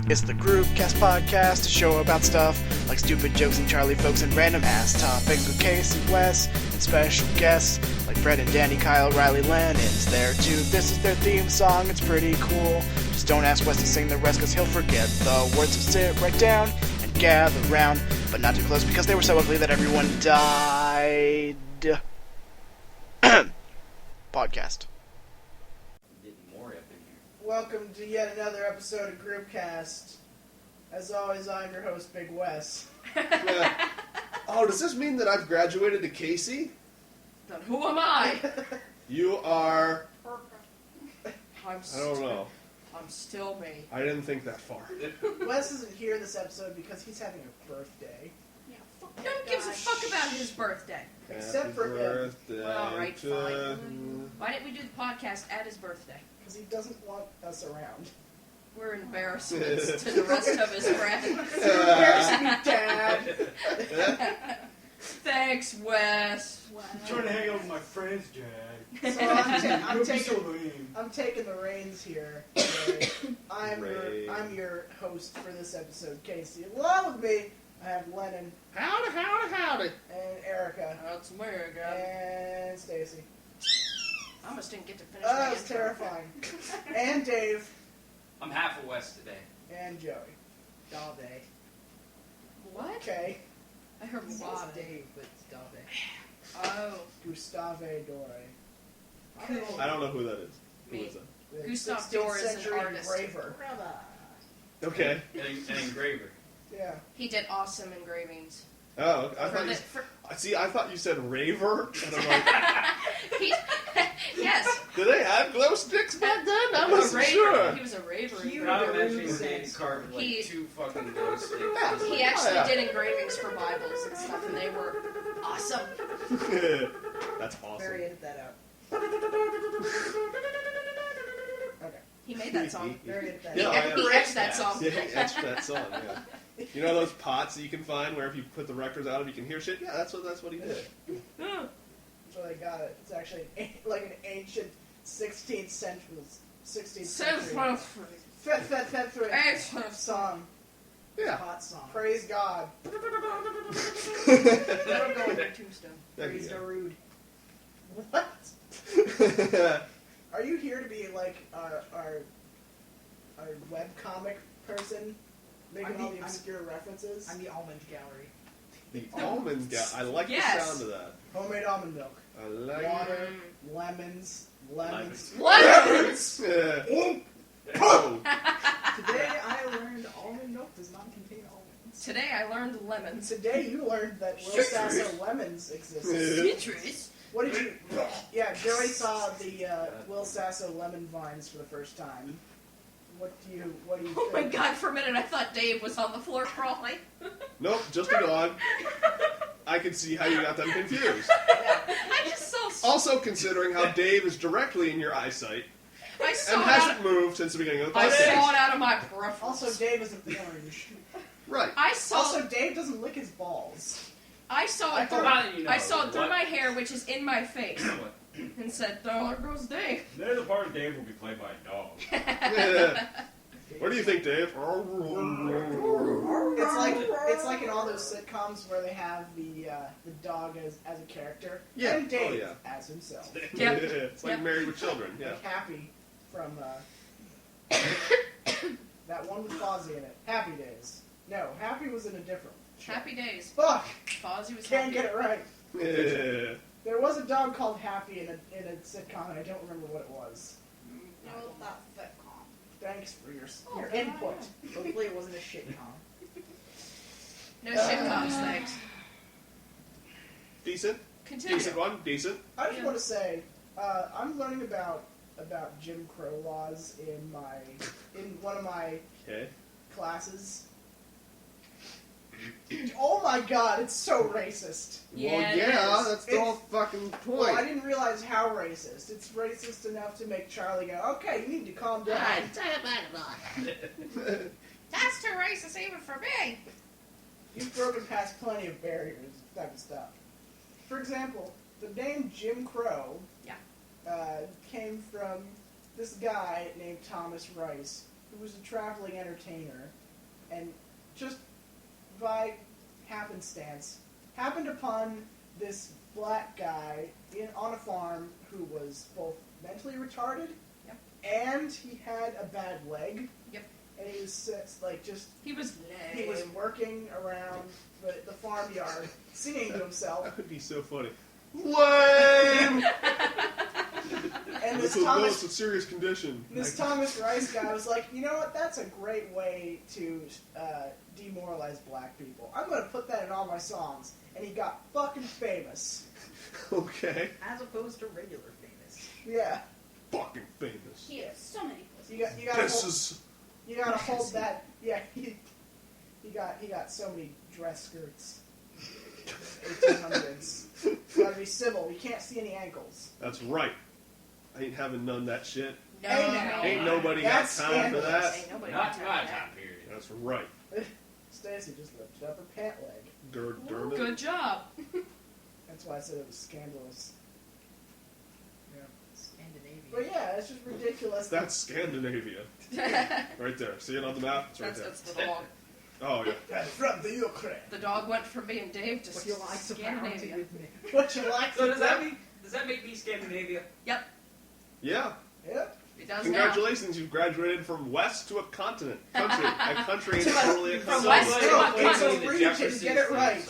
It's the Groupcast podcast, a show about stuff like stupid jokes and Charlie folks and random ass topics with Casey, Wes, and special guests like Fred and Danny, Kyle, Riley, Lennon's there too. This is their theme song, it's pretty cool. Just don't ask Wes to sing the rest cause he'll forget the words, so sit right down and gather round, but not too close because they were so ugly that everyone died. Podcast. Welcome to yet another episode of Groupcast. As always, I'm your host, Big Wes. Oh, does this mean that I've graduated to Casey? Then who am I? You are... I don't know. I'm still me. I didn't think that far. Wes isn't here this episode because he's having a birthday. Yeah, fuck that. Who gives a fuck about his birthday? Except for him. Birthday Well, alright, to fine. Why didn't we do the podcast at his birthday? Because he doesn't want us around. We're embarrassments to the rest of his friends. Embarrassing me, Dad. Thanks, Wes. I'm trying to hang out with my friends, Dad. So I'm taking the reins here. I'm your host for this episode, Casey. Along with me, I have Lennon. Howdy. And Erica. That's me again. And Stacy. I almost didn't get to finish Oh, my that was intro. terrifying. And Dave. I'm half a West today. And Joey. Dave. What? Okay. I heard It's Wada. Dave, but it's Dave. Oh. Gustave Dore. Cool. I don't know who that is. Who Me. is that? The Gustav 16th Dore is an century artist. engraver. Okay. An engraver. Yeah. He did awesome engravings. Oh, I For thought the- you... for- See, I thought you said raver, and I'm like, Yes. did they have glow sticks back then? I He was wasn't a raver. sure. He was a raver. Cute. Not to Rude mention he sense. carved like He- 2 fucking glow sticks. He actually yeah. did engravings for Bibles and stuff, and they were awesome. That's awesome. Barry, edit that out. Okay. He made that song. Very good. Yeah, I He am. etched that song. Yeah, he etched that song, yeah. You know those pots that you can find where if you put the records out of you can hear shit? Yeah, that's what he did. That's where they got it. It's actually like an ancient 16th century song. Yeah. Hot song. Praise God. That'll go in your tombstone. Praise Yeah. Darude. What? Are you here to be like our webcomic person? Making all the obscure references? I'm the almond gallery. The almond guy. I like Yes. the sound of that. Homemade almond milk. I like Water, lemons. Lemons. Yeah. Oh. Today I learned almond milk does not contain almonds. Today I learned lemons. Today you learned that Will Sasso lemons existed. Citrus. What did you... Yeah, Joey saw the Will Sasso lemon vines for the first time. What do you Oh my think? god, for a minute I thought Dave was on the floor crawling. Nope, just a dog. I can see how you got them confused. I just saw... Also, considering how Dave is directly in your eyesight I saw and it out, hasn't moved since the beginning of the I saw podcast. it out of my peripherals. Also, Dave isn't orange. Right. I saw... Also, Dave doesn't lick his balls. I saw I it thought- through... Now that you know, I saw it through what- my hair, which is in my face, what? and said, "Oh, there goes Dave." There's a part of Dave will be played by a dog. Yeah. What do you think, Dave? It's like in all those sitcoms where they have the dog as a character. Yeah. And Dave Oh, yeah. as himself. Yep. It's like Yep. Married with Children. Yeah. Like Happy from that one with Fozzie in it. Happy Days. No, Happy was in a different show. Happy days. Fuck! Fozzie was Can't happy. get it right. Yeah. There was a dog called Happy in a sitcom, and I don't remember what it was. No, that sitcom. Thanks for your Oh, input. Hopefully it wasn't a shitcom. No sitcoms, thanks. Decent. Continue. Decent one. Decent. I just Yeah. want to say, I'm learning about Jim Crow laws in one of my Okay. classes. Oh my god, it's so racist. Yeah, it well, is. that's the whole fucking point. Well, I didn't realize how racist. It's racist enough to make Charlie go, okay, you need to calm down. That's too racist even for me. You've broken past plenty of barriers, type of stuff. For example, the name Jim Crow Yeah. came from this guy named Thomas Rice, who was a traveling entertainer, and just by happenstance happened upon this black guy on a farm who was both mentally retarded, Yep. and he had a bad leg. Yep. And he was He was he was working around the farmyard, singing to himself. That would be so funny. Lame! And That's a serious condition. This Thomas Rice guy was like, you know what? That's a great way to demoralize black people. I'm going to put that in all my songs. And he got fucking famous. Okay. As opposed to regular famous. Yeah. Fucking famous. He has so many pussies. You gotta hold that. Yeah. He got so many dress skirts. 1800s. Gotta be civil. You can't see any ankles. That's right. I ain't having none of that shit. No. Hey, now. Ain't nobody That's got time for scandalous. that. Ain't nobody Not got my time for that. time period. That's right. Stacy just lifted up her pant leg. Ooh, good job. That's why I said it was scandalous. Yeah. Scandinavia. But yeah, it's just ridiculous. That's Scandinavia. Right there. See it on the map? It's right That's there. the dog. Oh, yeah. That's from the Ukraine. The dog went from being Dave to Would you like to bounty Scandinavia. with me? Would you like So to does that make me Scandinavia? Yeah. Yep. It does Congratulations, you've graduated from west to a continent. Country. A country is totally a from continent. west to a It's a continent. region, get it right.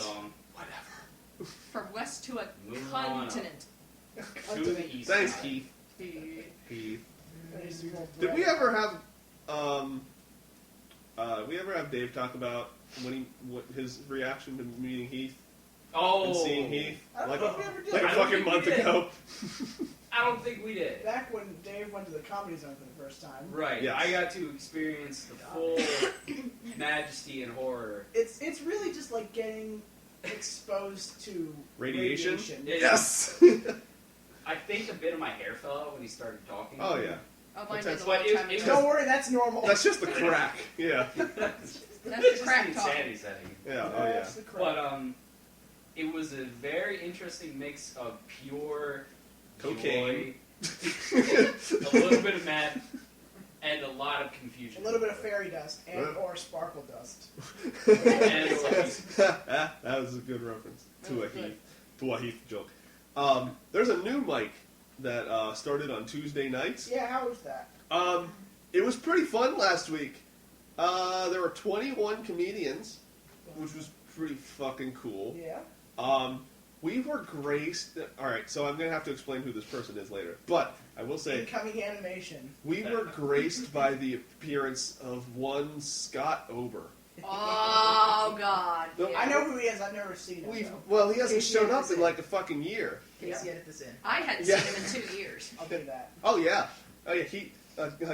Whatever. From west to a Moving on up. continent. To the east. Thanks, side. Keith. He- Keith. Did we ever have Dave talk about what his reaction to meeting Heath Oh. and seeing Heath I don't think we ever did. like a I don't fucking think we month did. ago? I don't think we did. Back when Dave went to the Comedy Zone for the first time. Right. Yes. I got to experience the full majesty and horror. It's really just like getting exposed to Radiation? Yeah. Yes. I think a bit of my hair fell out when he started talking. Oh yeah. Oh, mine That's did a what long it- time it ago. Don't worry, that's normal. That's just the crack. Yeah. That's the Just crack the talk. insanity setting. Yeah. Oh yeah. That's the crap. But it was a very interesting mix of pure Cocaine. joy, a little bit of meth, and a lot of confusion. A little bit of fairy dust and or sparkle dust. And that was a good reference to a Heath joke. There's a new mic that started on Tuesday nights. Yeah, how was that? It was pretty fun last week. There were 21 comedians, which was pretty fucking cool. Yeah. We were graced. All right, so I'm gonna have to explain who this person is later, but I will say Incoming animation. we were graced by the appearance of one Scott Ober. Oh, God. No, yeah. I know who he is. I've never seen him. Well, he hasn't Casey shown up Anderson. in like a fucking year. Casey, edit this in. I hadn't Yeah. seen him in 2 years. I'll do that. Oh yeah.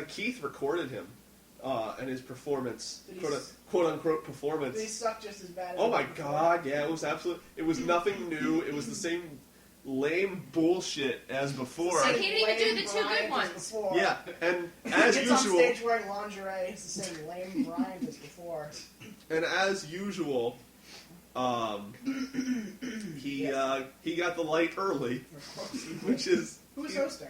Keith recorded him and his performance, Did he quote unquote performance. They suck just as bad as Oh they my did before. god, yeah, it was absolute. It was nothing new. It was the same lame bullshit as before. So he didn't even do Lame the 2 good Bryant as ones. before. Yeah, and as He gets on usual, stage wearing lingerie. It's the same lame Bryant as before. and as usual, he got the light early, which is Who's hosting?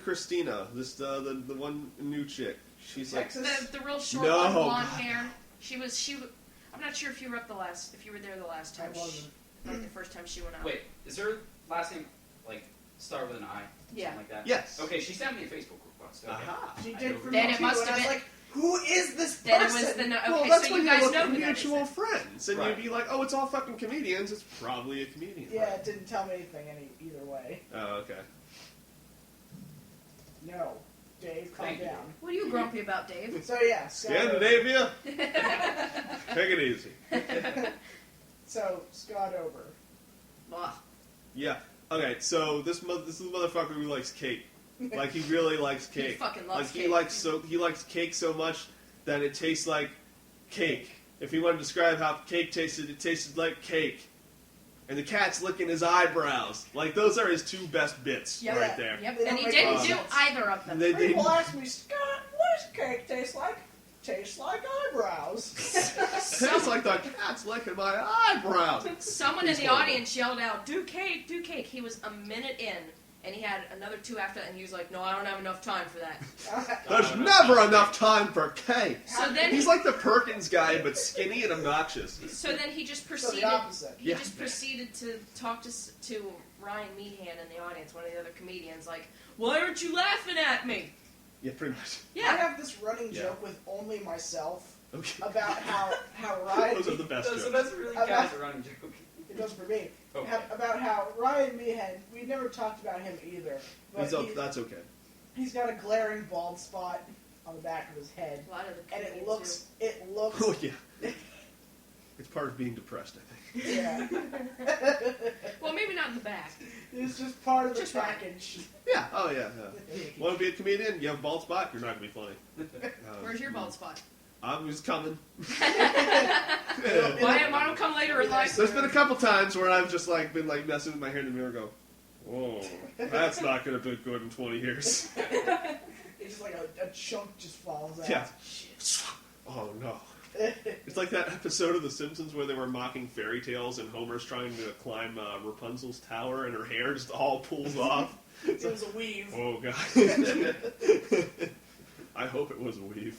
Christina, the one new chick. She's like, Texas? The real short No. one, blonde hair. She was. I'm not sure if you were there the last time. I wasn't. Like the first time she went out. Wait, is her last name like start with an I? Yeah. Something like that? yes. Okay, she sent me a Facebook request. Okay. Aha. She I did know for who me Then it too, must and I have was been- like, who is this person? Then it was the Well, okay. that's So when you you guys look know at who that is. mutual then. friends, and Right. you'd be like, "Oh, it's all fucking comedians. It's probably a comedian." Yeah, friend." it didn't tell me anything either way. Oh, okay. No. Dave, calm Thank you. down. What are you grumpy about, Dave? So yeah, Scandinavia, take it easy. So Scott Ober. Ugh. Yeah. Okay. So this is a motherfucker who likes cake. Like he really likes He cake. fucking Like loves he cake. likes cake so much that it tastes like cake. If he wanted to describe how cake tasted, it tasted like cake. And the cat's licking his eyebrows. Like those are his 2 best bits Yep. right there. Yep. They And don't he make didn't any do sense. either of them. They- People ask me, Scott, what does cake taste like? Tastes like eyebrows. Tastes like the cat's licking my eyebrows. Someone in He's the horrible. audience yelled out, "Do cake, do cake." He was a minute in, and he had another 2 after that, and he was like, no, I don't have enough time for that. There's never enough time for cake. So then He's like the Perkins guy, but skinny and obnoxious. So then he just So proceeded. the opposite. He just proceeded to talk to Ryan Meehan in the audience, one of the other comedians, like, why aren't you laughing at me? Yeah, pretty much. I Yeah. have this running Yeah. joke with only myself Okay. about how Ryan. Those are the best So jokes. that's really About- kind of a running joke. It goes for me. Okay. About how Ryan Meehan. We never talked about him either. But That's okay. he's got a glaring bald spot on the back of his head, A lot of the and comedians it looks. Oh yeah. It's part of being depressed, I think. Yeah. do. Well, maybe not in the back. It's just part of the Just right. package. Yeah. Oh yeah. Want to be a comedian? You have a bald spot. You're not gonna be funny. Where's your bald spot? I'm just coming. Why don't come later in life? There's been a couple times where I've just like been like messing with my hair in the mirror, and go, "Whoa, that's not gonna be good in 20 years." It's just like a chunk just falls out. Yeah. Oh no. It's like that episode of The Simpsons where they were mocking fairy tales and Homer's trying to climb Rapunzel's tower and her hair just all pulls off. It was a weave. Oh god. I hope it was a weave.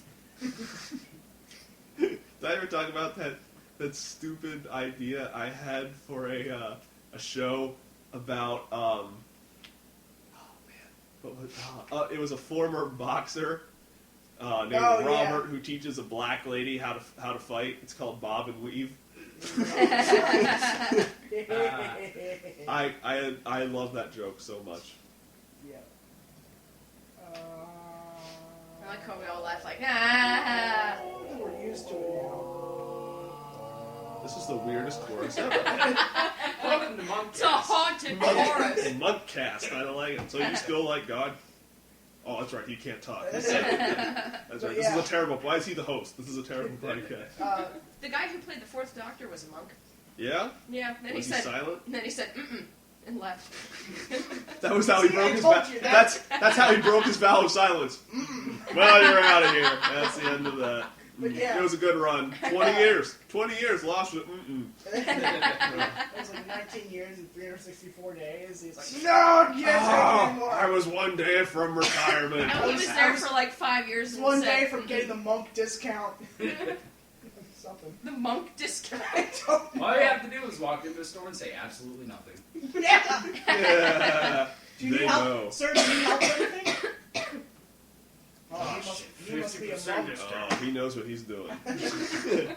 Did I ever talk about that stupid idea I had for a show about it was a former boxer named Robert who teaches a black lady how to fight. It's called Bob and Weave. I love that joke so much. Yeah. I like how we all laugh like, ah. We're used to it now. This is the weirdest chorus ever. Welcome to Monk. It's a haunted chorus. Monk cast. I don't like it. So you still like God? Oh, that's right. He can't talk. That's right. This is a terrible. Why is he the host? This is a terrible podcast. The guy who played the Fourth Doctor was a monk. Yeah. Yeah. Then Was he he said, silent? and then he said, mm-mm, and left. That was how he See, broke I his told vow. you, That's how he broke his vow of silence. Well, you're out of here. That's the end of that. But yeah. It was a good run. 20 years. 20 years. Lost it. It was like 19 years and 364 days. He's like, no, you can't take anymore. I was one day from retirement. No, he was there for like 5 years. And One said, day from getting the monk discount. Something. the monk discount. All you have to do is walk into the store and say absolutely nothing. Yeah. Yeah. Do you need They help? know. Sir, do you need help with anything? Oh, he must be a 50% monk. Oh, he knows what he's doing.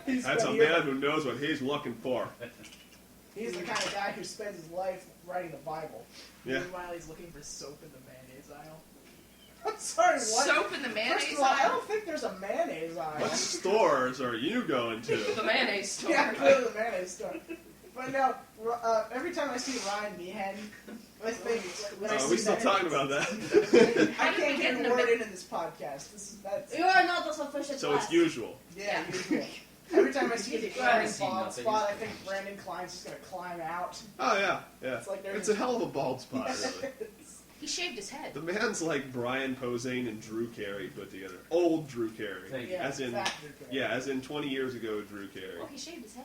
He's That's a been here. man who knows what he's looking for. He's the kind of guy who spends his life writing the Bible. Yeah. Meanwhile, he's looking for soap in the mayonnaise aisle. I'm sorry, what? Soap in the First mayonnaise of all, I aisle? don't think there's a mayonnaise aisle. What stores are you going to? The mayonnaise store. Yeah, clearly the mayonnaise store. But no, every time I see Ryan Meehan, I think when I Are see we still that, talking about that? How I did we can't get get in a the word mid- in this podcast. That's You are not the sufficient So it's class. usual. yeah, usual. Every time I see the Well, I glaring see bald nothing. spot, I think Brandon Klein's just gonna climb out. Oh yeah, yeah. It's like there's- It's a hell of a bald spot, really. He shaved his head. The man's like Brian Posehn and Drew Carey put together. Old Drew Carey. Thank Yeah, As in, fat Drew Carey. yeah, as in 20 years ago, Drew Carey. Well, he shaved his head.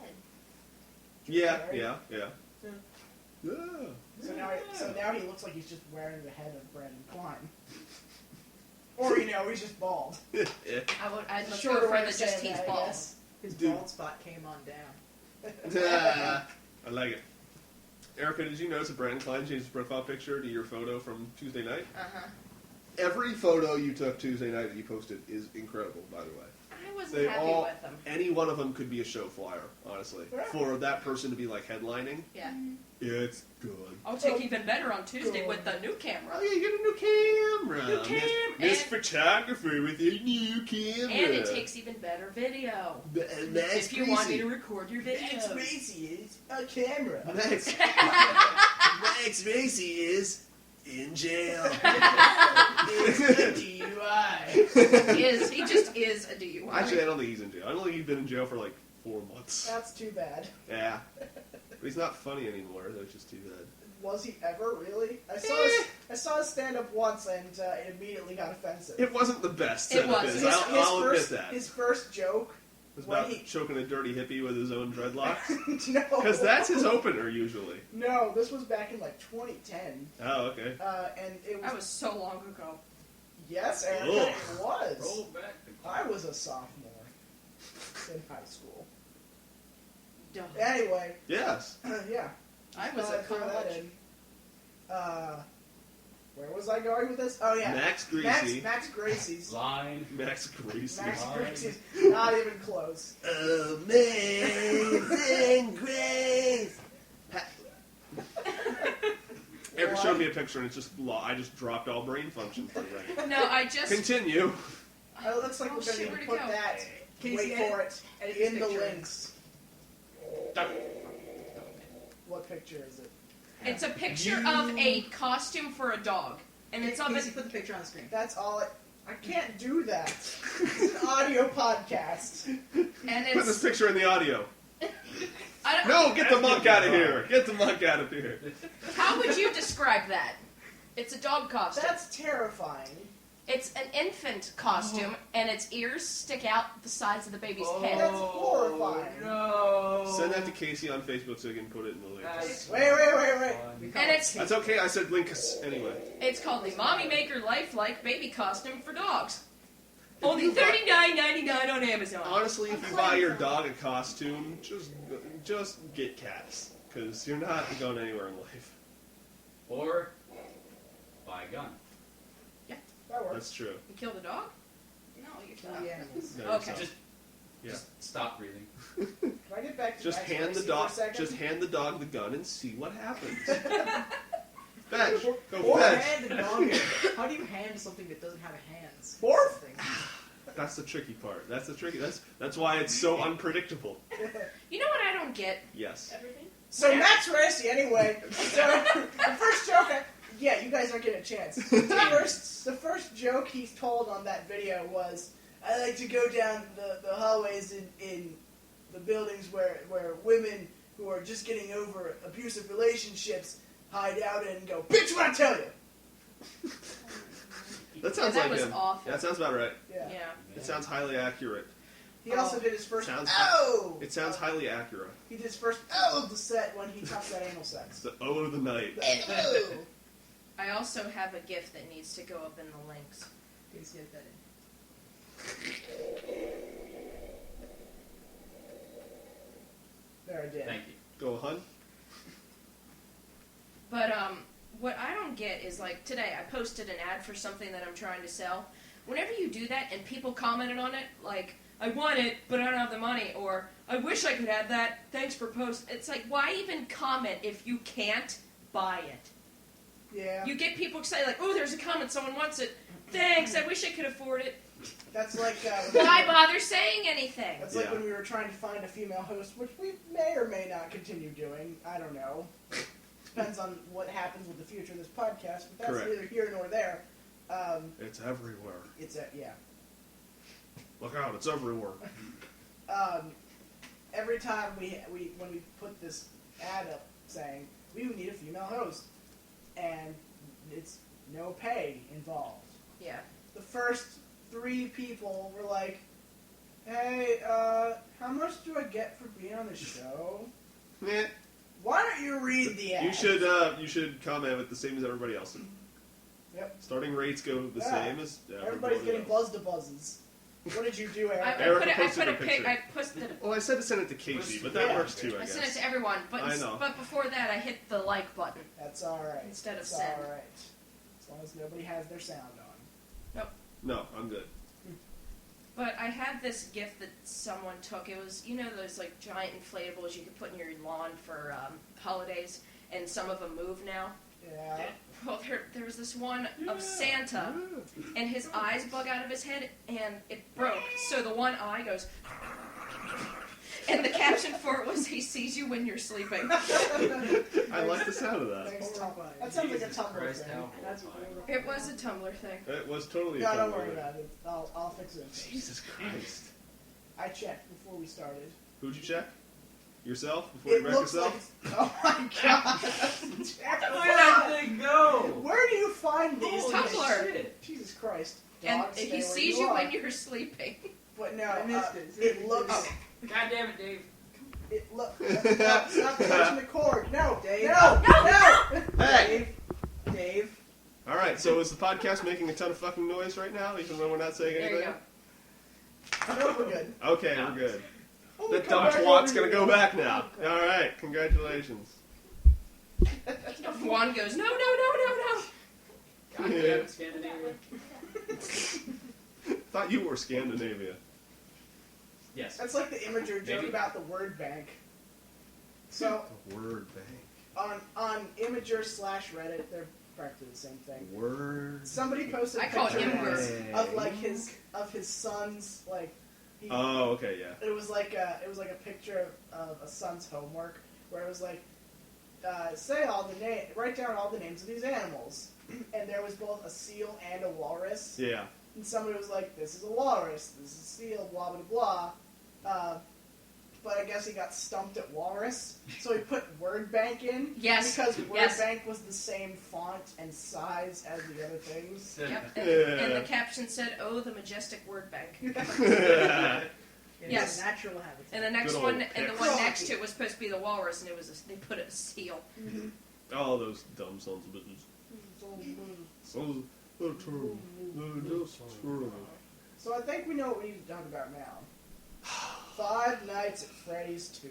Yeah, Carey? yeah. Yeah. So now he looks like he's just wearing the head of Brandon Klein. Or he's just bald. Yeah. I'd let's Shorter go for way the of just saying teeth that, I balls. guess. His Dude. bald spot came on down. I like it. Erica, did you notice that Brandon Klein changed his profile picture to your photo from Tuesday night? Uh-huh. Every photo you took Tuesday night that you posted is incredible, by the way. I wasn't They happy all, with them. any one of them could be a show flyer, honestly. For that person to be like headlining, Yeah. it's good. I'll take even better on Tuesday with the new camera. Oh yeah, you get a new camera. New cam, Miss and- photographer with a new camera. And it takes even better video. Max If you want me to record your video. Max Racy is a camera. Max Racy is in jail. It's a DUI. He just is a DUI. Actually, I don't think he's in jail. I don't think he's been in jail for like 4 months. That's too bad. Yeah. But he's not funny anymore. That's just too bad. Was he ever really? I saw his stand up once and it immediately got offensive. It wasn't the best. It set of was. bits. His I'll admit first, that. His first joke It's When about choking a dirty hippie with his own dreadlocks? No. Because that's his opener, usually. No, this was back in like 2010. Oh, okay. And it was. That was so long ago. Yes, Erica, Ugh. it was. Roll back the I was a sophomore in high school. Duh. Anyway, Yes. yeah. I was at throw that college. in. Where was I going with this? Oh yeah, Max Greasy. Max Gracie's. line. Max Greasy. Max Line. Gracie's. Not even close. Amazing Grace. Ever showed me a picture and it's just I just dropped all brain function for that. No, I just. Continue. It looks like Oh, we're going shit, to where'd it put go? that. Casey, Wait for it. edit In this the picture. links. What picture is it? It's a picture of a costume for a dog, and it's of Casey, a. put the picture on the screen. That's all I can't do that. It's an audio podcast. And Put this it's. picture in the audio. I don't, No, get the monk out of here. Get the monk out of here. How would you describe that? It's a dog costume. That's terrifying. It's an infant costume, and its ears stick out the sides of the baby's head. That's horrifying. No. Send that to Casey on Facebook so he can put it in the links. Wait. We call And it it's That's okay, I said links anyway. it's called the Mommy Maker Lifelike Baby Costume for Dogs. Only $39.99 on Amazon. Honestly, if you buy your dog a costume, just get cats. Because you're not going anywhere in life. Or buy a gun. That works. That's true. You kill the dog? No, you kill the animals. No, Okay. yourself. Yeah. Just stop breathing. Can I get back to Just Max hand the Gracie dog. for a second? Just hand the dog the gun and see what happens. Fetch. Go Or fetch. hand a dog. How do you hand something that doesn't have hands? Morph? Thing. That's the tricky part. That's the tricky. That's why it's so unpredictable. You know what I don't get? Yes. Everything. So Max Gracie, anyway. So the first joke. Yeah, you guys aren't getting a chance. The first joke he's told on that video was, I like to go down the hallways in the buildings where women who are just getting over abusive relationships hide out in and go, bitch, what I tell you! That sounds that like was him. awful. That sounds about right. Yeah. Yeah. It sounds highly accurate. He also did his first Sounds- oh! It sounds highly accurate. He did his first oh of the set when he talked about anal sex. It's the O of the night. The oh! I also have a GIF that needs to go up in the links. Casey, edit that in. There, I did. Thank you. Go, hun. But what I don't get is like today I posted an ad for something that I'm trying to sell. Whenever you do that and people commented on it, like I want it but I don't have the money, or I wish I could have that. Thanks for post. It's like why even comment if you can't buy it? Yeah. You get people excited like, oh, there's a comment, someone wants it. Thanks, I wish I could afford it. That's like Why bother saying anything? That's like Yeah. when we were trying to find a female host, which we may or may not continue doing. I don't know. Depends on what happens with the future of this podcast, but that's Correct. neither here nor there. It's everywhere. Yeah. Look out! It's everywhere. Every time when we put this ad up saying we would need a female host, and it's no pay involved. Yeah. The first 3 people were like, "Hey, how much do I get for being on the show?" Eh. Why don't you read the ad? You should comment with the same as everybody else. Yep. Starting rates go the Yeah. same as Everybody's getting else. buzz to buzzes. What did you do, Eric? Erica I posted put a a pic. picture. I posted it. Well, I said to send it to Casey, but that Yeah. works too, I I guess. sent it to everyone, but I know. but before that, I hit the like button. That's all right. Instead of That's send. all right. As long as nobody has their sound on. No, I'm good. But I had this gift that someone took. It was, you know, those like giant inflatables you could put in your lawn for holidays, and some of them move now. Yeah. Well, there was this one of Santa, and his eyes bug out of his head, and it broke. So the one eye goes, and the caption for it was, "He sees you when you're sleeping." I like the sound of that. Thanks, Tom. That sounds like a Jesus Tumblr Christ, thing. how That's horrifying. It was a Tumblr thing. It was totally. No, a don't Tumblr worry thing. about it. I'll fix it. Jesus Christ! I checked before we started. Who'd you check? Yourself before you It wreck looks like. yourself? Oh my god! Where'd that thing go? Where do you find these? Tumblr. Shit. Jesus Christ! And Dog, stay he where sees you you are. when you're sleeping. But no, I missed it. it looks. Oh. God damn it, Dave. It look. Stop touching the cord. No, Dave. No. Hey! Dave. All right, so is the podcast making a ton of fucking noise right now, even when we're not saying There you anything? go. No, we're good. Okay, we're good. Oh, The come dumb back twat's over gonna here. go back now. All right, congratulations. Juan goes, no. God damn it, Scandinavia. Thought you were Scandinavia. Yes. That's like the Imager joke Maybe. about the word bank. So The word bank. on Imager/Reddit, they're practically the same thing. Word. Somebody posted I a call it picture Imgur. of like his son's like. He, Oh, okay, yeah. It was like a picture of a son's homework where it was like, write down all the names of these animals, and there was both a seal and a walrus. Yeah. And somebody was like, "This is a walrus. This is a seal." Blah blah blah. But I guess he got stumped at walrus, so he put word bank in. Yes, Because word yes. bank was the same font and size as the other things. Yep. Yeah. And the caption said, "Oh, the majestic word bank." In Yes. its natural habitat. And the next Good one, old and the pick. one next to it was supposed to be the walrus, and it was they put a seal. Oh, those dumb sons of bitches. So, they're terrible. They're just terrible. So I think we know what we need to talk about now. Five Nights at Freddy's 2.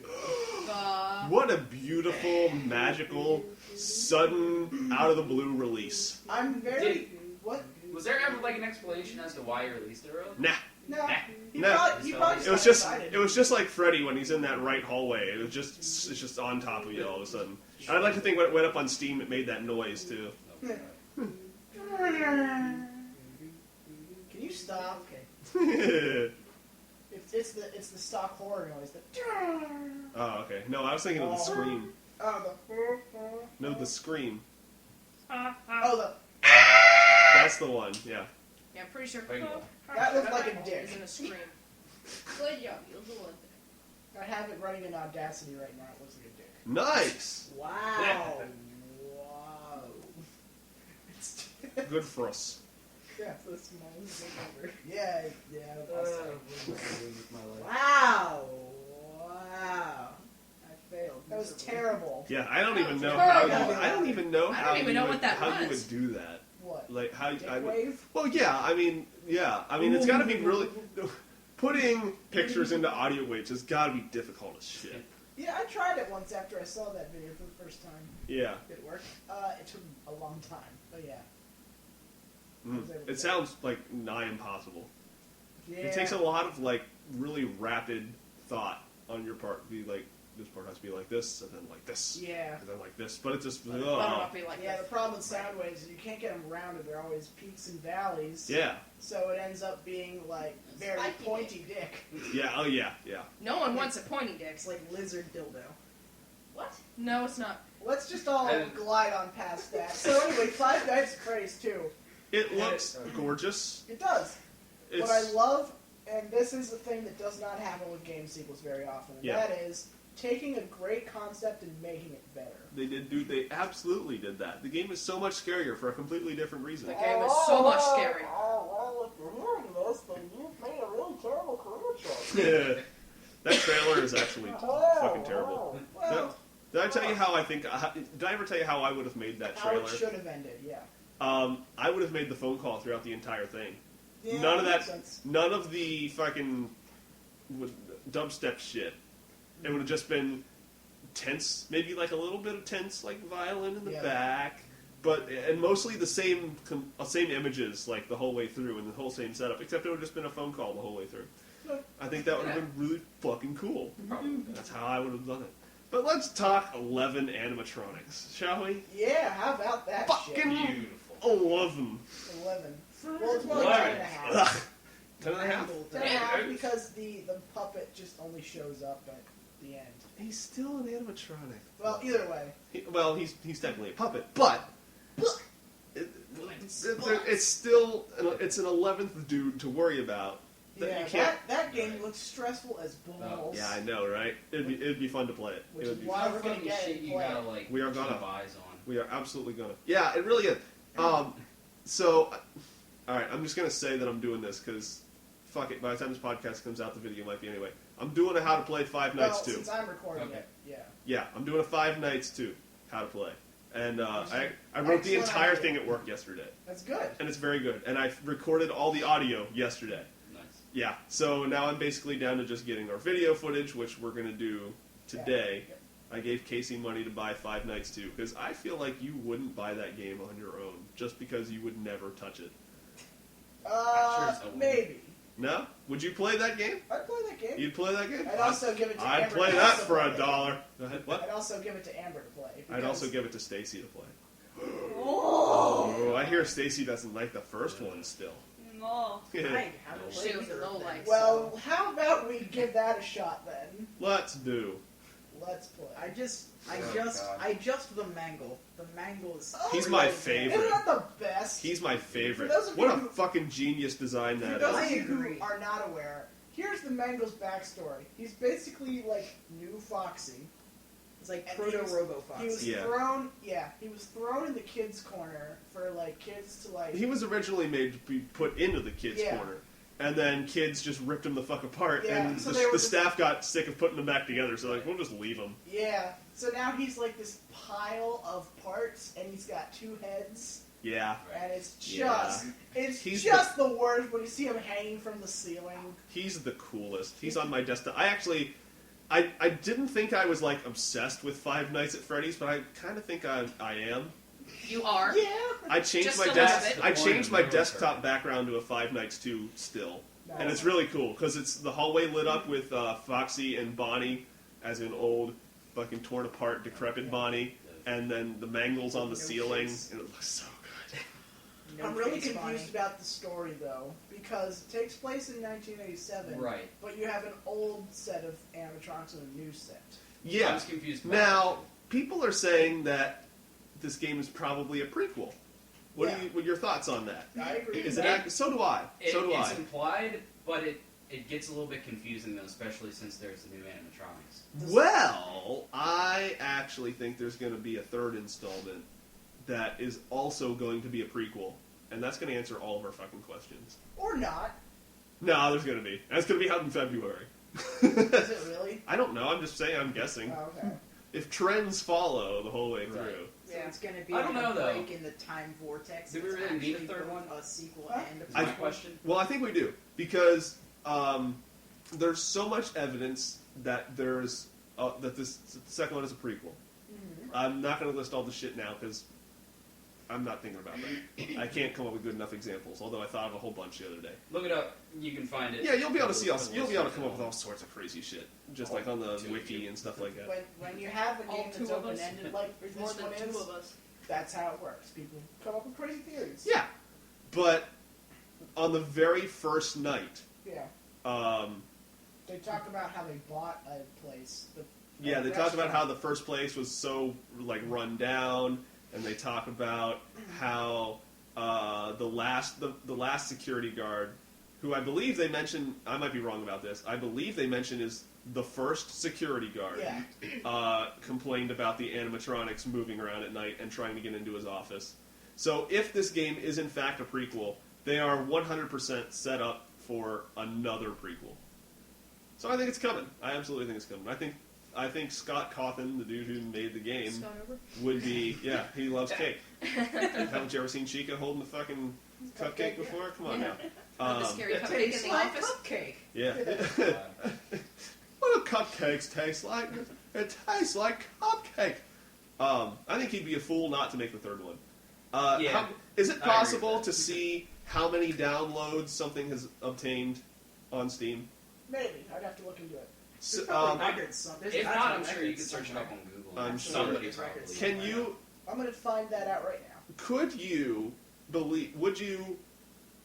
What a beautiful, magical, sudden, out of the blue release. I'm very. What? Was there ever like an explanation as to why you released it early? Nah. No. Nah. He No. probably It was got just excited. it was just like Freddy when he's in that right hallway. It's just on top of you all of a sudden. I'd like to think when it went up on Steam, it made that noise too. Can you stop? Okay. It's the stock horror noise. Oh, okay. No, I was thinking of the scream. Oh, No, the scream. the. That's the one. Yeah. Yeah, I'm pretty sure. Bingo. That looked like a dick. Isn't a scream. Good job, you're the one. I have it running in Audacity right now. It looks like a dick. Nice. Wow. Wow. It's Good for us. yeah, So small. Over. yeah. I'll say. Wow. Wow. I failed. That was terrible. Yeah, I don't even know terrible. how. I don't even know I how. don't even you know would, what that how you was. would do that. What? Like how? Dick I would, wave? well, yeah. I mean, it's got to be really. Putting pictures into audio waves has got to be difficult as shit. Yeah, I tried it once after I saw that video for the first time. Yeah. Did it work? It took a long time, but yeah. It sounds like nigh impossible. Yeah. It takes a lot of like really rapid thought on your part. Be like, this part has to be like this, and then like this, Yeah. and then like this. But it's just But it'll not be like Yeah, that. the problem with sound waves is you can't get them rounded. They're always peaks and valleys. yeah, So it ends up being like very Spiky pointy dick. yeah, oh yeah, yeah. No one wants a pointy dick. It's like lizard dildo. What? No, it's not. Let's just all And- glide on past that. So anyway, Five Nights at Freddy's 2. It looks gorgeous. It does. It's, What I love, and this is the thing that does not happen with game sequels very often, and Yeah. that is taking a great concept and making it better. They absolutely did that. The game is so much scarier for a completely different reason. The game is so much scary. Oh, well, if you're hearing this, then you've made a really terrible career choice. That trailer is actually fucking terrible. Well, Did I tell you how I think? Did I ever tell you how I would have made that how trailer? it should have ended, yeah. I would have made the phone call throughout the entire thing. Yeah, None of makes that. sense. None of the fucking dubstep shit. It would have just been tense, maybe like a little bit of tense, like violin in the Yeah. back, and mostly the same images like the whole way through and the whole same setup, except it would have just been a phone call the whole way through. I think that would have been really fucking cool. That's how I would have done it. But let's talk 11 animatronics, shall we? Yeah, how about that Fucking shit? 11. 11. Well, it's more like 10 and a half. Ugh. 10 and a half. 10 and a half because the puppet just only shows up at the end. He's still an animatronic. Well, either way. He's technically a puppet, but it's still it's an 11th dude to worry about. That Yeah, you can't. that game looks stressful as balls. Yeah, I know, right? It'd be fun to play it. Which It is would be. why we're gonna Fucking get shit it and you play. gotta like We are gonna. keep eyes on. We are absolutely gonna. Yeah, it really is. So, all right, I'm just gonna say that I'm doing this because fuck it. By the time this podcast comes out, the video might be anyway. I'm doing a How to Play Five Nights well, 2. since I'm recording Okay. it, yeah. Yeah, I'm doing a Five Nights 2 How to Play, and I wrote the Excellent entire idea. thing at work yesterday, That's good. and it's very good. And I recorded all the audio yesterday. Nice. Yeah, so now I'm basically down to just getting our video footage, which we're gonna do today. Yeah. I gave Casey money to buy Five Nights 2 because I feel like you wouldn't buy that game on your own just because you would never touch it. Sure as hell wouldn't. Maybe. No? Would you play that game? I'd play that game. You'd play that game? I'd also give it to I'd Amber play to that also for play. $1. Go ahead. What? I'd also give it to Amber to play. I'd because- also give it to Stacy to play. Oh. Oh, I hear Stacy doesn't like the first one still. No. I haven't She played was either a of low them, light. Well, how about we give that a shot then? Let's do. Let's play. I just the mangle. The mangle is. Oh, He's my really favorite. Isn't that the best? He's my favorite. For those of What you a who- fucking genius design For that those is. of you I agree. who are not aware, here's the Mangle's backstory. He's basically like new Foxy. It's like And proto he was- Robo He was Fox. Yeah. thrown. Yeah, he was thrown in the kids' corner for like kids to like. He was originally made to be put into the kids' Yeah. corner. And then kids just ripped him the fuck apart, Yeah, and so the they were just- staff got sick of putting them back together, so like, we'll just leave him. Yeah. So now he's like this pile of parts, and he's got two heads, Yeah. and it's Yeah. just it's He's just the worst when you see him hanging from the ceiling. He's the coolest. He's on my desktop. I didn't think I was like obsessed with Five Nights at Freddy's, but I kind of think I am. You are. Yeah. I changed Just my a little desk. bit. I That's the changed point my of no desktop background to a Five Nights 2 still, No. and it's really cool because it's the hallway lit up with Foxy and Bonnie as an old, fucking torn apart, decrepit Bonnie, and then the mangles on the No ceiling, face. and it looks so good. No I'm really face confused Bonnie. about the story though, because it takes place in 1987, Right. but you have an old set of animatronics and a new set. I Yeah. was confused. Now, people are saying that this game is probably a prequel. What Yeah. are your thoughts on that? I agree. Is with it? that. So do I. So do It's I. implied, but it gets a little bit confusing though, especially since there's the new animatronics. Well, I actually think there's going to be a third installment that is also going to be a prequel, and that's going to answer all of our fucking questions. Or not? No, there's going to be. And it's going to be out in February. Is it really? I don't know. I'm just saying. I'm guessing. Oh, okay. If trends follow the whole way through. Right. So Yeah. it's going to be I don't like know, a though. break in the time vortex. Do we It's really need a actually third both one? A sequel Huh? and a That's my prequel. question. Well, I think we do because there's so much evidence that there's that this second one is a prequel. Mhm. I'm not going to list all the shit now because I'm not thinking about that. I can't come up with good enough examples. Although I thought of a whole bunch the other day. Look it up. You can find it. Yeah, you'll be able to see all. Couple You'll be able to of come up with all stuff. sorts of crazy shit, just like on the Two of wiki you. and stuff like that. When you have a All game two that's of us? open-ended like There's this more than one two is, of us. that's how it works. People come up with crazy theories. Yeah, but on the very first night, Yeah. They talk about how they bought a place. yeah, they talk about how the first place was so like run down, and they talk about how the last security guard, who I believe they mention, I might be wrong about this, I believe they mention is the first security guard, Yeah. complained about the animatronics moving around at night and trying to get into his office. So if this game is in fact a prequel, they are 100% set up for another prequel. So I think it's coming. I absolutely think it's coming. I think Scott Cawthon, the dude who made the game, Start over. would be, yeah, he loves cake. Haven't you ever seen Chica holding the fucking cupcake before? Come on now. The scary It cupcake tastes in the like office. cupcake. Yeah. What do cupcakes taste like? It tastes like cupcake. I think he'd be a fool not to make the third one. Yeah, is it I agree with possible that. to see how many downloads something has obtained on Steam? Maybe. I'd have to look into it. So, There's probably um, records. There's If gotta not, be I'm sure you records can search it up somewhere. on Google. I'm Somebody sure. probably. can you? I'm going to find that out right now. Could you believe? Would you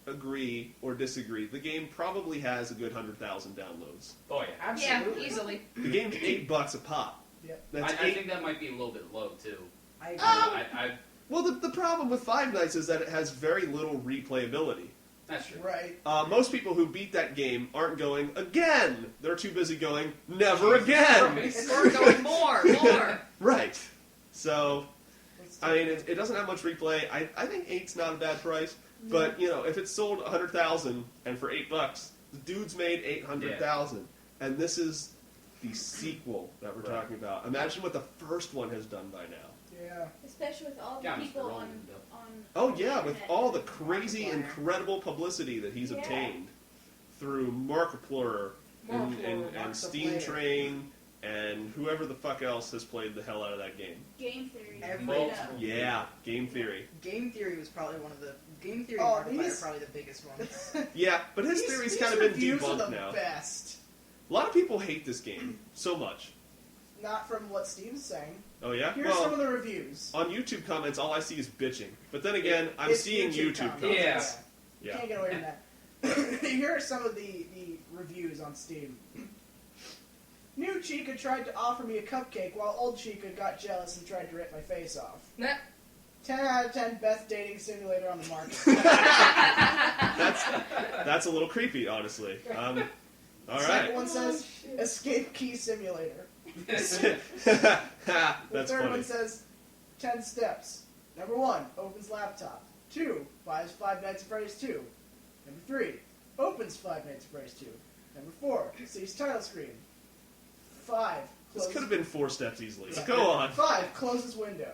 agree or disagree? The game probably has a good 100,000 downloads. Oh yeah. Absolutely. Yeah, easily. The game's $8 a pop. Yep. That's I eight. think that might be a little bit low too. I agree. I Well, the problem with Five Nights is that it has very little replayability. that's true. Right. Most people who beat that game aren't going again. They're too busy going never again. Christ. Or going more. Right. So, Let's I mean, take a it doesn't have much replay. I think 8's not a bad price, but you know, if it's sold 100,000 and for $8, The dude's made 800,000, and this is the sequel that we're talking about. Imagine what the first one has done by now. Yeah. Especially with all the Yeah, Mr. people Roland, on. though. Oh yeah, with internet. all the crazy, incredible publicity that he's Yeah. obtained through Markiplier and Markiplier. Steam Train and whoever the fuck else has played the hell out of that game. Game theory. Every- Yeah, Game Theory. Game Theory was probably one of the Game Theory Oh, and Markiplier these- are probably the biggest ones. Yeah, but his These- theory's these kind of been reviews are debunked the now. best. A lot of people hate this game so much. Not from what Steve's saying. Oh yeah? Here's some of the reviews. On YouTube comments, all I see is bitching. But then again, I'm It's seeing YouTube comments. Yeah. Yeah. Can't get away from that. Here are some of the reviews on Steam. New Chica tried to offer me a cupcake while old Chica got jealous and tried to rip my face off. Nah. 10 out of 10 best dating simulator on the market. That's a little creepy, honestly. All Second right. one says escape key simulator. That's The third funny. one says 10 steps. Number 1, opens laptop. 2, buys Five Nights at Freddy's 2. Number 3, opens Five Nights at Freddy's 2. Number 4, sees title screen. 5, This closes, could have been 4 steps easily. So go on. 5, closes window.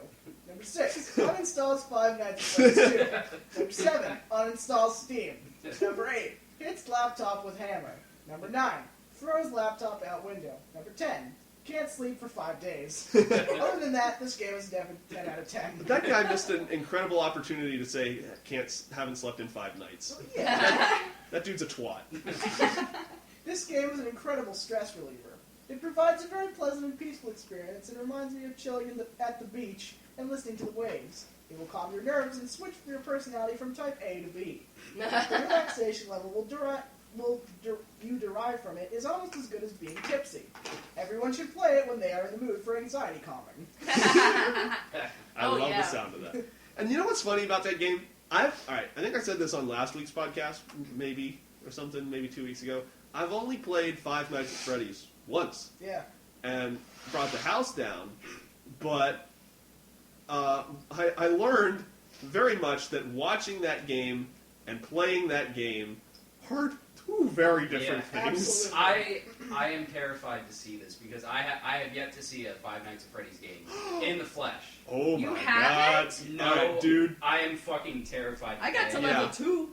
Number 6, uninstalls Five Nights at Freddy's 2. Number 7, uninstalls Steam. Number 8, hits laptop with hammer. Number 9, throws laptop out window. Number 10, can't sleep for 5 days. Other than that, this game is definitely 10 out of 10. That guy missed an incredible opportunity to say, haven't slept in 5 nights. Yeah. That dude's a twat. This game is an incredible stress reliever. It provides a very pleasant and peaceful experience and reminds me of chilling at the beach and listening to the waves. It will calm your nerves and switch your personality from type A to B. The relaxation level you derive from it is almost as good as being tipsy. Everyone should play it when they are in the mood for anxiety calming. I Oh, love yeah. the sound of that. And you know what's funny about that game? I think I said this on last week's podcast, maybe, or something, maybe 2 weeks ago. I've only played Five Nights at Freddy's once. Yeah. And brought the house down, but I learned very much that watching that game and playing that game are two very different Yeah, things. absolutely. I am terrified to see this because I have yet to see a Five Nights at Freddy's game in the flesh. Oh You my haven't? god. No, Alright, dude. I am fucking terrified. I got to play it. level 2.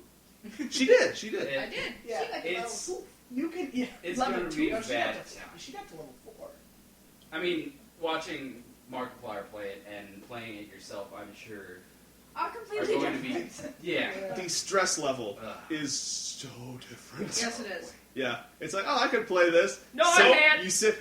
She did. I did. Yeah. She got to level It's 2. You can. Yeah. it's Level gonna 2? be No, a she bad. got to level 4. I mean, watching Markiplier play it and playing it yourself, I'm sure Are are completely going to be. different. Yeah. The stress level Ugh. is so different. Yes, it is. Yeah, it's like, oh, I could play this. No, I so can't. You sit.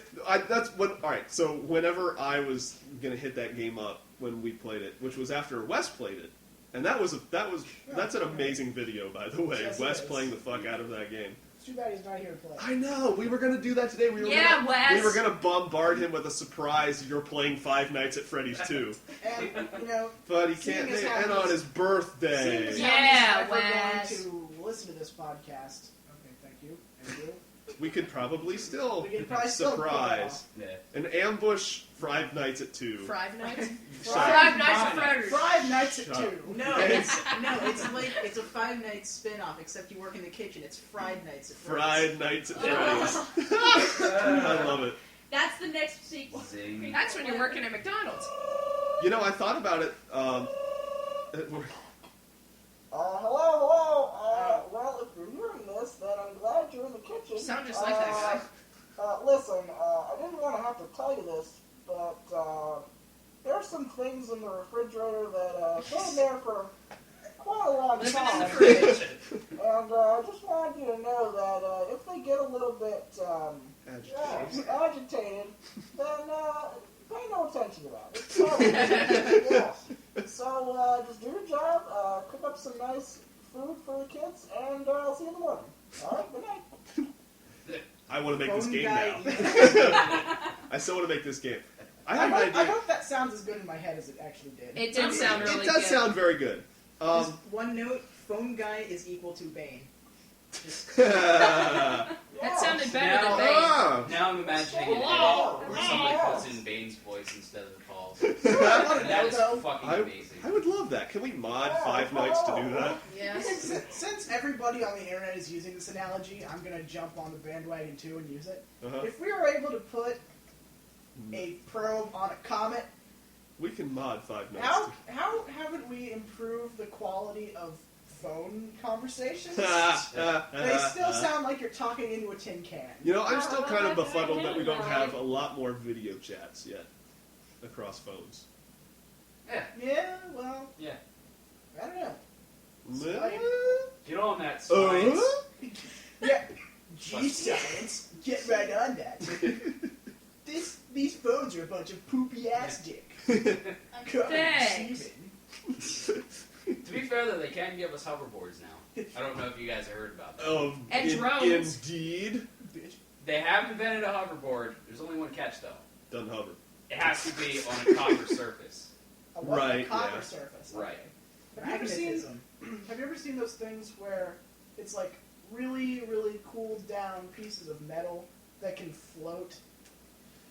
That's what. All right. So whenever I was gonna hit that game up when we played it, which was after Wes played it, and that's an amazing video, by the way. Yes, it Wes is. playing the fuck out of that game. It's too bad he's not here to play. I know. We were gonna do that today. We were Yeah, gonna, Wes. We were gonna bombard him with a surprise. You're playing Five Nights at Freddy's 2, And, you know, but he Seeing can't. as how And he's- on his birthday. seeing as how Yeah, he's never Wes. going to listen to this podcast. Okay, thank you. Thank you. We could probably still We could probably still pull it surprise off. Yeah. an ambush. Five Nights at 2. Five Nights? Shut Five up. Nights at Freddy's. 5 Nights at Shut 2. up. No, it's a Five Nights spin-off, except you work in the kitchen. It's Fried Nights at Fried Freddy's. Nights at Freddy's. I love it. That's the next sequel. Zing. That's when you're working at McDonald's. You know, I thought about it. Hello. Well, if you're hearing this, then I'm glad you're in the kitchen. You sound just like that guy. Listen, I didn't want to have to tell you this, but there's some things in the refrigerator that have been there for quite a long Living in the time. fridge. And I just wanted you to know that if they get a little bit agitated, then pay no attention to that. It's probably, yeah. So just do your job, cook up some nice food for the kids, and I'll see you in the morning. All right, good night. I want to make this Phone game guy. now. I still want to make this game. I have an I idea. hope that sounds as good in my head as it actually did. It did sound really It does good. sound very good. Just one note: phone guy is equal to Bane. That sounded better than Bane. Ah. Now I'm imagining an Hello. edit where somebody puts in Bane's voice instead of Paul's. I That is don't know. fucking I amazing. would love that. Can we mod Five Nights to do that? Yes. Since everybody on the internet is using this analogy, I'm gonna jump on the bandwagon too and use it. Uh-huh. If we were able to put a probe on a comet, We can mod 5 Nights. how haven't we improved the quality of phone conversations? To... They still sound like you're talking into a tin can. You know, I'm still kind of befuddled that we don't have a lot more video chats yet across phones. Yeah. Yeah, well, Yeah. I don't know. Get on that, science. Yeah, gee, science, get right on that. These phones are a bunch of poopy ass dick. God, Thanks. Steven. To be fair, though, they can give us hoverboards now. I don't know if you guys have heard about that. Oh, And drones. Indeed. Bitch. They have invented a hoverboard. There's only one catch, though. Doesn't hover. It has to be on a copper surface. Right, A copper yeah. surface. Right. Okay. Have you ever seen those things where it's like really, really cooled down pieces of metal that can float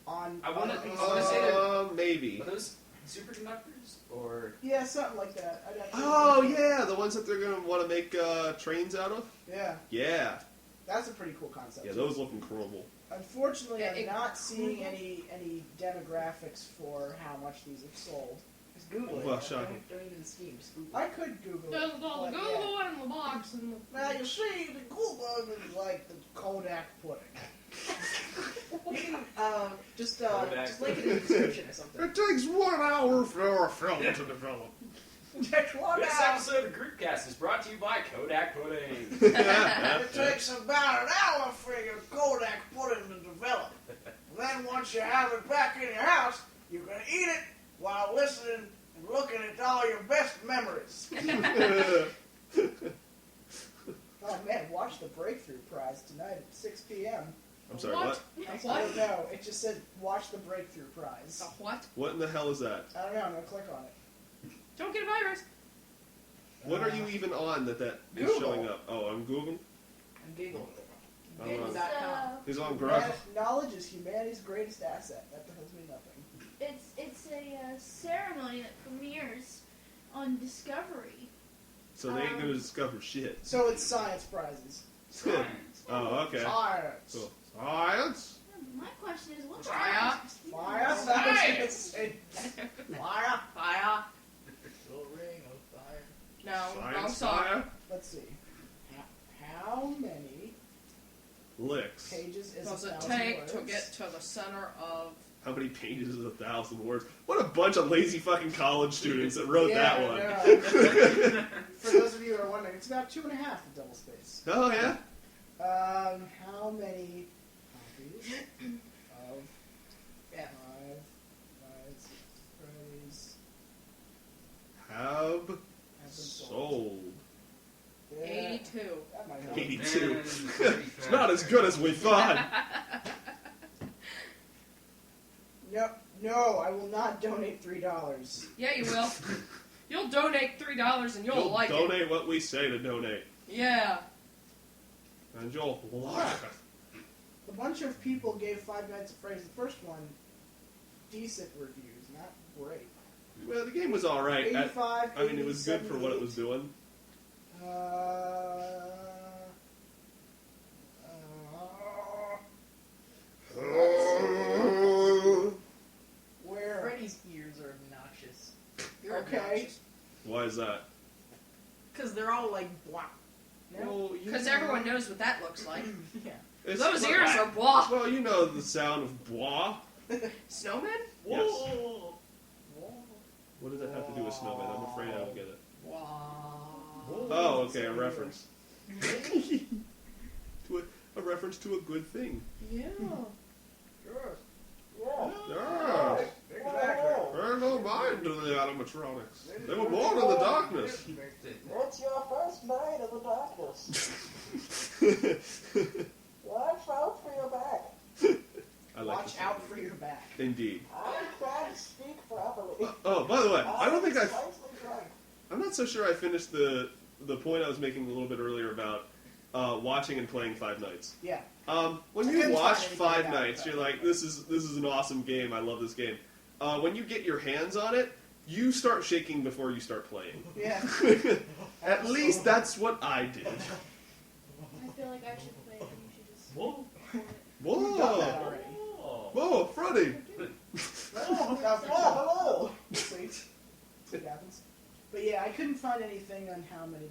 on? I wanna on a piece I wanna of say metal? that- Maybe. Are those superconductors? Or... Yeah, something like that. I'd actually Oh, yeah, the ones that they're going to want to make trains out of? Yeah, Yeah. that's a pretty cool concept. Yeah, those look incredible. Unfortunately, Yeah, I'm not seeing any demographics for how much these have sold. Just Google it. Well, shocking. Don't even scheme. Just Google. I could Google There's it. the but, yeah. Google and the box and the... Now you see, the Google is like the Kodak pudding. You can just link it in the description or something. It takes 1 hour for a film to develop. Takes 1 This hour. episode of Groupcast is brought to you by Kodak Pudding. It takes about an hour for your Kodak pudding to develop. Then once you have it back in your house, you can eat it while listening and looking at all your best memories. Oh man, watch the Breakthrough Prize tonight at 6 p.m. I'm sorry, what? I What? don't know. It just said watch the Breakthrough Prize. What? What in the hell is that? I don't know. I'm gonna click on it. Don't get a virus. What are you even on that is Google. showing up? Oh, on Google? And Google. I don't know. It's, Google.com. He's on Grok. Knowledge is humanity's greatest asset. That tells me nothing. it's a ceremony that premieres on Discovery. So they ain't going to discover shit. So it's science prizes. Science. Oh, okay. Science. Cool. Science? My question is, what's Fire. Fire. Science. Fire. Fire. Little ring of fire. No, wrong Science song. fire? Let's see. How many Licks. pages is Does a it 1,000 take words? to get to the center of... How many pages is 1,000 words? What a bunch of lazy fucking college students that wrote Yeah, that one. no. For those of you who are wondering, it's about 2.5 the double space. Oh, yeah? How many copies of Yeah. Five Freddy's Have have been sold. Yeah, 82. that might help. 82. Man, It's not as good as we thought. No, I will not donate $3. Yeah, you will. You'll donate $3 and you'll like it. donate what we say to donate. Yeah. And you'll like it. A bunch of people gave Five Nights at Freddy's, the first one, decent reviews, not great. Well, the game was alright. 85, I mean, it was good for what it was doing. Where? Freddy's ears are obnoxious. Okay. Why is that? Because they're all like blah. Well, you Because know- everyone knows what that looks like. Yeah. It's- Those well, ears are blah. Well, you know the sound of blah. Snowman? Yes. What does that have to do with snowman? I'm afraid I don't get it. Oh, okay, a reference. A reference to a good thing. Yeah. Yeah. Bear no mind to the animatronics. They were born in the darkness. It's your first night in the darkness. Watch out for your back. I like Watch this out one. for your back. Indeed. I'm trying to speak properly. Oh, by the way, I don't think slightly drunk. I'm not so sure I finished the point I was making a little bit earlier about watching and playing Five Nights. Yeah. When I you couldn't watch find anything Five about Nights, that. you're like, this is an awesome game. I love this game. When you get your hands on it, You start shaking before you start playing. Yeah. At least that's what I did. I feel like I should play it, and you should just. Whoa. We've done that Whoa! already. Whoa, Freddy! Hello. Sweet. See what happens. But yeah, I couldn't find anything on how many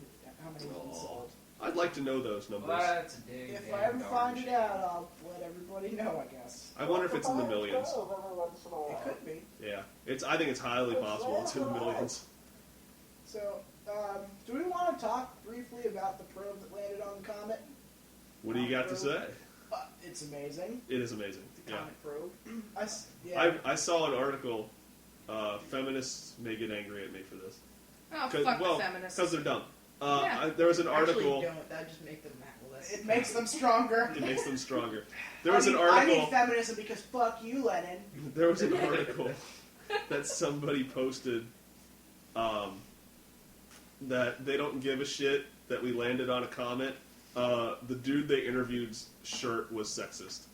have been sold. I'd like to know those numbers. That's a dig. If I ever find it out, I'll let everybody know, I guess. I wonder if it's in the millions. It could be. Yeah, I think it's highly possible it's in the millions. So, do we want to talk briefly about the probe that landed on the comet? What do you got to say? It's amazing. It is amazing. The Yeah. Comet probe. Yeah. I saw an article. Feminists may get angry at me for this. Oh, fuck the feminists. Because they're dumb. Yeah. There was an article. Actually, don't. That just make them less. It makes them stronger. It makes them stronger. There was an I article. need feminism because fuck you, Lenin. There was an article that somebody posted that they don't give a shit that we landed on a comet. The dude they interviewed's shirt was sexist.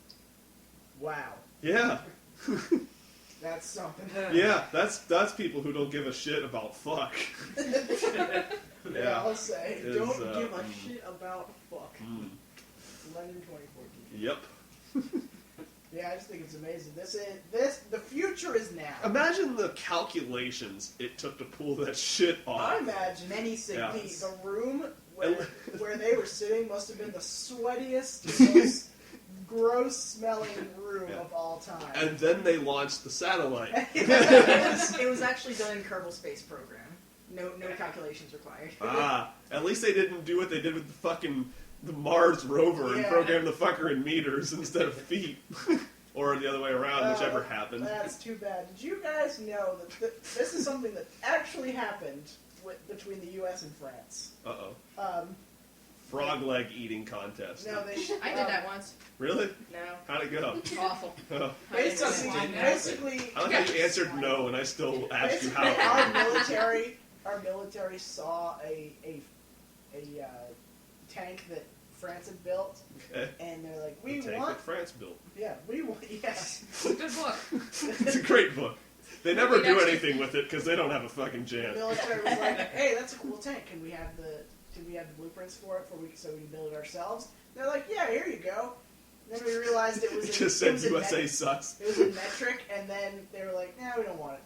Wow. Yeah. That's something. Yeah, that's people who don't give a shit about fuck. Yeah, I'll say. Is, Don't give a shit about fuck. Lenin 2014. Yep. Yeah, I just think it's amazing. The future is now. Imagine the calculations it took to pull that shit I off. imagine Many the room where they were sitting must have been the sweatiest, most gross-smelling room of all time. And then they launched the satellite. It was actually done in Kerbal Space Program. No calculations required. At least they didn't do what they did with the Mars rover and program the fucker in meters instead of feet. Or the other way around, whichever happened. That's too bad. Did you guys know that this is something that actually happened between the U.S. and France? Uh-oh. Frog leg eating contest. No, I did that once. Really? No. How'd it go? Awful. Oh. Basically, I like how you answered no, and I still asked you how. Our military saw a tank that France had built, Okay. and they're like, The tank that France built. we want, yes. Good book. It's a great book. They never do anything with it because they don't have a fucking The chance. military was like, hey, that's a cool tank. Can we have the blueprints for it so we can build it ourselves? And they're like, yeah, here you go. And then we realized it was It just said USA sucks. It was in metric, and then they were like, nah, we don't want it.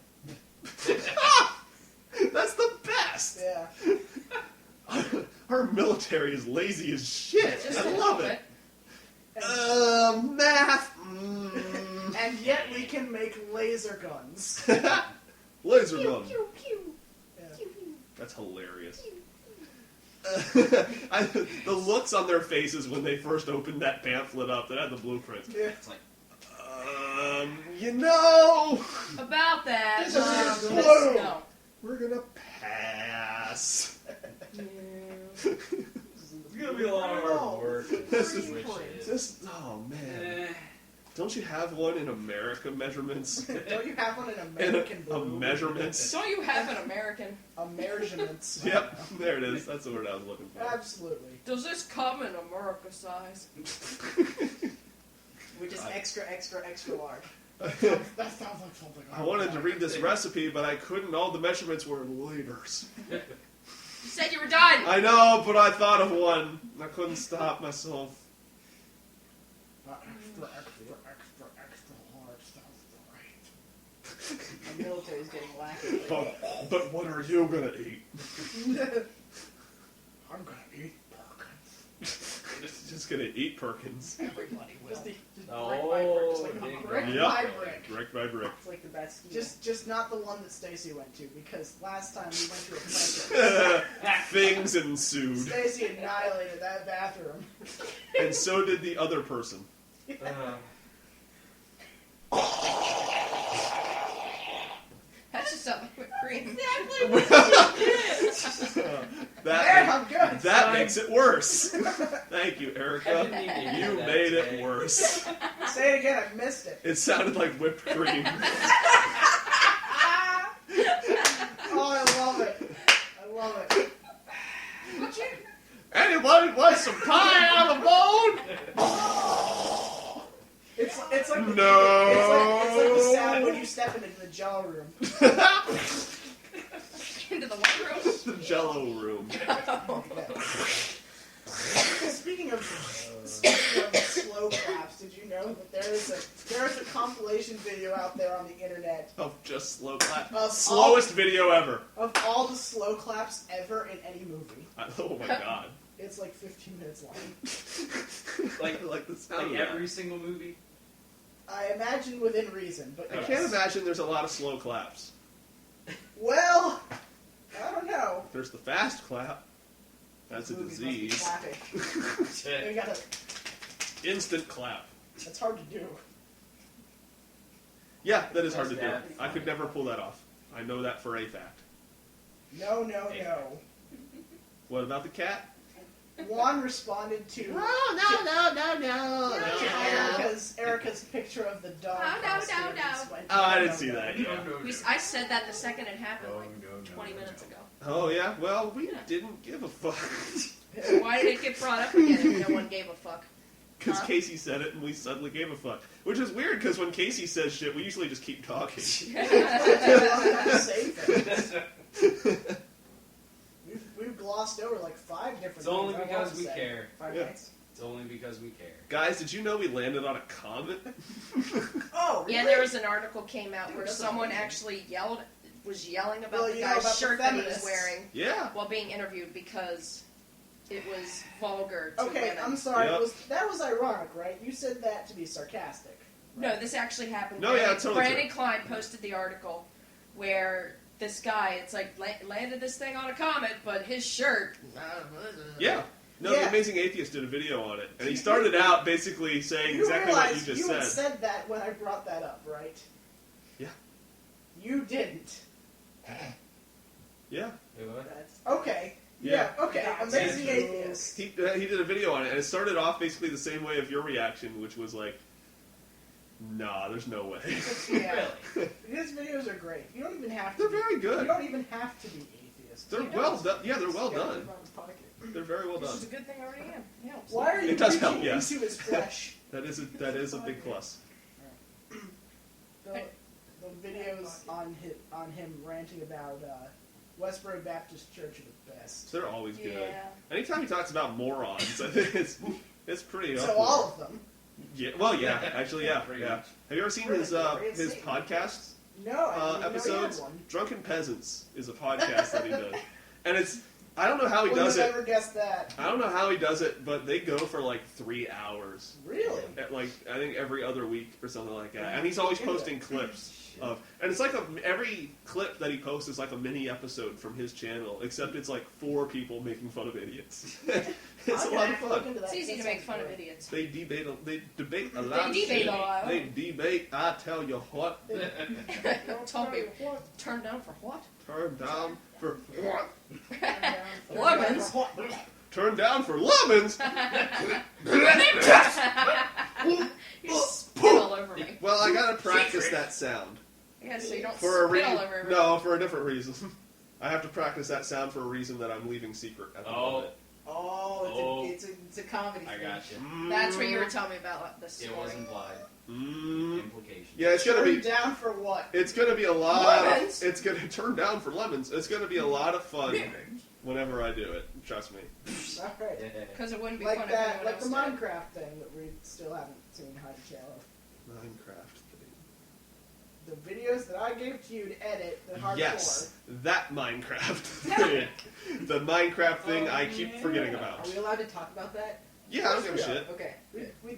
That's the best. Yeah. Our military is lazy as shit. Just I a love little it. bit. Math. And yet we can make laser guns. Laser gun. Pew, pew, Yeah. pew, pew. That's hilarious. Pew. The looks on their faces when they first opened that pamphlet up that had the blueprints. Yeah. It's like, You know, About that. This is blue. No. we're gonna pass. It's gonna be a lot of hard work. This is Which just, oh man. Don't you have one in America measurements? Don't you have one in In American a blue? measurements? Don't you have an American? A measurements. Yep, there it is. That's the word I was looking for. Absolutely. Does this come in America size? Which is extra, extra, extra large. That sounds like something. I wanted to read this recipe, but I couldn't. All the measurements were in liters. You said you were done. I know, but I thought of one. I couldn't stop myself. Extra large sounds great. The military's getting wacky. But what are you gonna eat? I'm gonna eat Perkins. Just gonna eat Perkins. Everybody will. Just Oh, brick big by Yep. brick. Brick by brick. It's like the best. Just not the one that Stacy went to, because last time we went to a place, Things ensued. Stacy annihilated that bathroom. And so did the other person. That's just something with cream. Exactly what she did. I'm good. That makes it worse. Thank you, I Erica. didn't need to hear You that made it today. worse. Say it again. I missed it. It sounded like whipped cream. Oh, I love it. I love it. Anybody want some pie on a bone? It's like No. It's like the sound when you step into the Jello room. into the what room? The Jello room. Speaking of slow claps, did you know that there is a compilation video out there on the internet Of just slow clap. Of Slowest video ever. of all the slow claps ever in any movie? Oh my god. It's like 15 minutes long. Like the sound Like of that. every single movie. I imagine within reason, but I yes. can't imagine there's a lot of slow claps. Well, I don't know. There's the fast clap. That's a Movies must be disease. clapping. They gotta, Instant clap. that's hard to do. Yeah, that is hard to do. That's I could never pull that off. I know that for a fact. No. What about the cat? Juan responded to No. Erica's picture of the dog. No. costume and just went, Oh, I didn't see that. Yeah. I said that the second it happened, like 20 minutes ago. Oh yeah. Well, we didn't give a fuck Why did it get brought up again if no one gave a fuck? because Huh? Casey said it and we suddenly gave a fuck. Which is weird because when Casey says shit, we usually just keep talking. We've glossed over like 5 different It's only things I because want to we say. care. 5 Yeah. nights? It's only because we care. Guys, did you know we landed on a comet? Oh, really? Yeah, there was an article came out Dude, where that's someone amazing. actually was yelling about Well, the you know guy's about the shirt that he was feminists. wearing Yeah. while being interviewed because it was vulgar to Okay, women. I'm sorry. Yep. That was ironic, right? You said that to be sarcastic. No, this actually happened. No, yeah, it's totally Brandon true. Klein posted the article where this guy, it's like landed this thing on a comet, but his shirt. Yeah. No, Yeah. the Amazing Atheist did a video on it, and he started out basically saying You exactly what you realize just you had said. said that when I brought that up, right? Yeah. You didn't. Yeah. Wait, what? That's okay. Yeah. Okay. That's Amazing true. atheist. He did a video on it, and it started off basically the same way of your reaction, which was like, nah, there's no way. Yeah. His videos are great. You don't even have to. They're very You good. don't even have to be atheist. They're You well don't. done. Yeah, they're well Yeah, done. they're on his pocket. They're very well This done. is a good thing I already am. Yeah. Why are you It does reaching help, yes. into his flesh? That is a big plus. The videos on him ranting about Westboro Baptist Church are the best. They're always good. Yeah. Anytime he talks about morons, I think it's pretty. So awkward. all of them. Yeah. Well, yeah. Actually, yeah. Pretty Yeah. much. Have you ever seen his podcast? No, I didn't Episodes? know he had one. Drunken Peasants is a podcast that he does, and it's. I don't know how he Wouldn't does have it. ever guessed that. I don't know how he does it, but they go for like 3 hours. Really? At like I think every other week or something like that, and he's always posting clips of, and it's like every clip that he posts is like a mini episode from his channel, except it's like 4 people making fun of idiots. It's I'm a lot gonna of look fun. into that. It's easy to That make sounds fun of great. idiots. They debate a lot. They of debate shit. a lot. They debate. I tell you what. Told me, turned down for what? Turn down for what? Lemons. Turn down for lemons. You spit all over me. Well, I gotta practice that sound Yeah, so you don't for a spit all reason. over everyone. No, for a different reason. I have to practice that sound for a reason that I'm leaving secret at the Oh. moment. Oh, it's a comedy I thing. got you. That's what you were telling me about this It story. was implied. Mm. Implication. Yeah, it's gonna be. Turned down for what? It's gonna be a lot. Lemons. It's gonna turn down for lemons. It's gonna be a lot of fun whenever I do it. Trust me. All right. Because it wouldn't be Like fun that, if anyone like else the did. Minecraft thing that we still haven't seen how to channel. Minecraft. The videos that I gave to you to edit, the hardcore. Yes, that Minecraft thing. The Minecraft thing I keep forgetting Are about. we allowed to talk about that? Yeah, I don't give a Yeah. shit. Okay.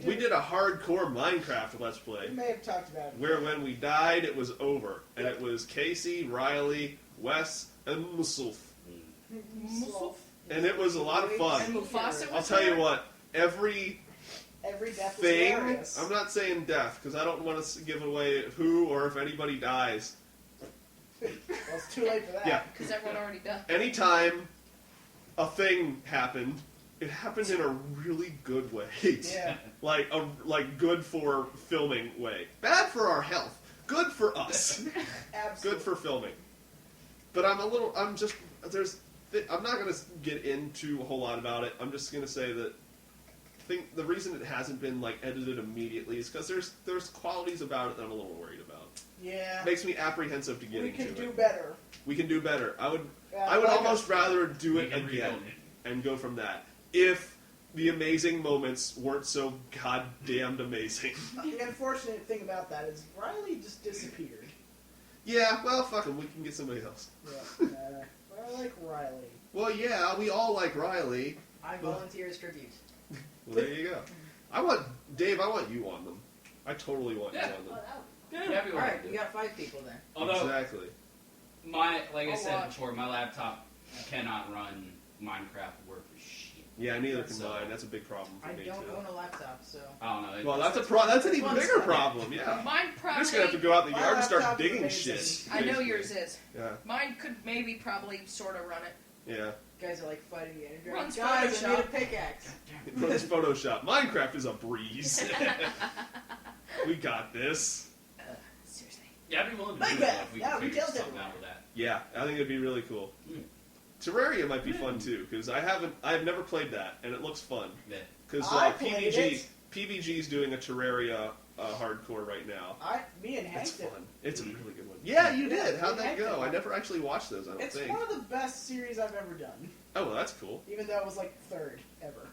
We did a hardcore Minecraft Let's We Play. may have talked about it. Where when we died, it was over. And it was Casey, Riley, Wes, and Musuf. And it was a lot of fun. And Mufasa I'll was tell you there? what, every Every death is thing, hilarious. I'm not saying death, because I don't want to give away who or if anybody dies. Well, it's too late for that. Yeah. Because everyone already died. Anytime a thing happened, it happened in a really good way. Yeah. like good for filming way. Bad for our health. Good for us. Absolutely. Good for filming. But I'm not going to get into a whole lot about it. I'm just going to say that think the reason it hasn't been like edited immediately is because there's qualities about it that I'm a little worried about. Yeah. Makes me apprehensive to get We into can it. do better. We can do better. I would Yeah, would like almost us. rather do We it can again rebuild it. and go from that. If the amazing moments weren't so goddamned amazing. The unfortunate thing about that is Riley just disappeared. Yeah, well, fuck him. We can get somebody else. Yeah. I like Riley. Well, yeah, we all like Riley. I volunteer as tribute. Well, there you go. Dave, I want you on them. I totally want you Yeah. on them. Everyone. Alright, we got 5 people then. Although, Exactly. like I I'll said watch. before, my laptop cannot run Minecraft worth of shit. Yeah, neither can So- mine. That's a big problem for I me, don't too. own a laptop, so... I don't know. Well, that's an even one's bigger fun. problem, yeah. Mine You're probably. just going to have to go out in the My yard and start laptop is digging amazing. shit. I know yours is. Yeah, Mine could maybe probably sort of run it. yeah. guys are like fighting the energy. Runs Guys, I need a Photoshop. pickaxe. It runs Photoshop. Minecraft is a breeze. We got this. Seriously. Yeah, I'd be willing to do Minecraft! that if we Yeah, could we figure killed something everyone. out with that. Yeah, I think it'd be really cool. Terraria might be fun too, because I've never played that, and it looks fun. Yeah. Because I played it. PBG's doing a Terraria hardcore right now. Me and Hank It's did. fun. It's a really good one. Yeah, you Yeah, did. How'd we that had go? that. I never actually watched those, I don't It's think. one of the best series I've ever done, Oh, well, that's cool. even though it was like 3rd ever.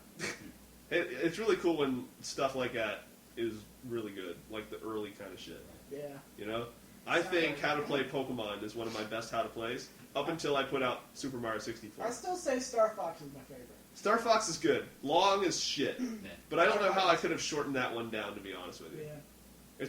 It's really cool when stuff like that is really good, like the early kind of shit. Yeah. You know? I think How to Play Pokemon is one of my best How to Plays, up until I put out Super Mario 64. I still say Star Fox is my favorite. Star Fox is good. Long as shit. But I don't know how I could have shortened that one down, to be honest with you. Yeah.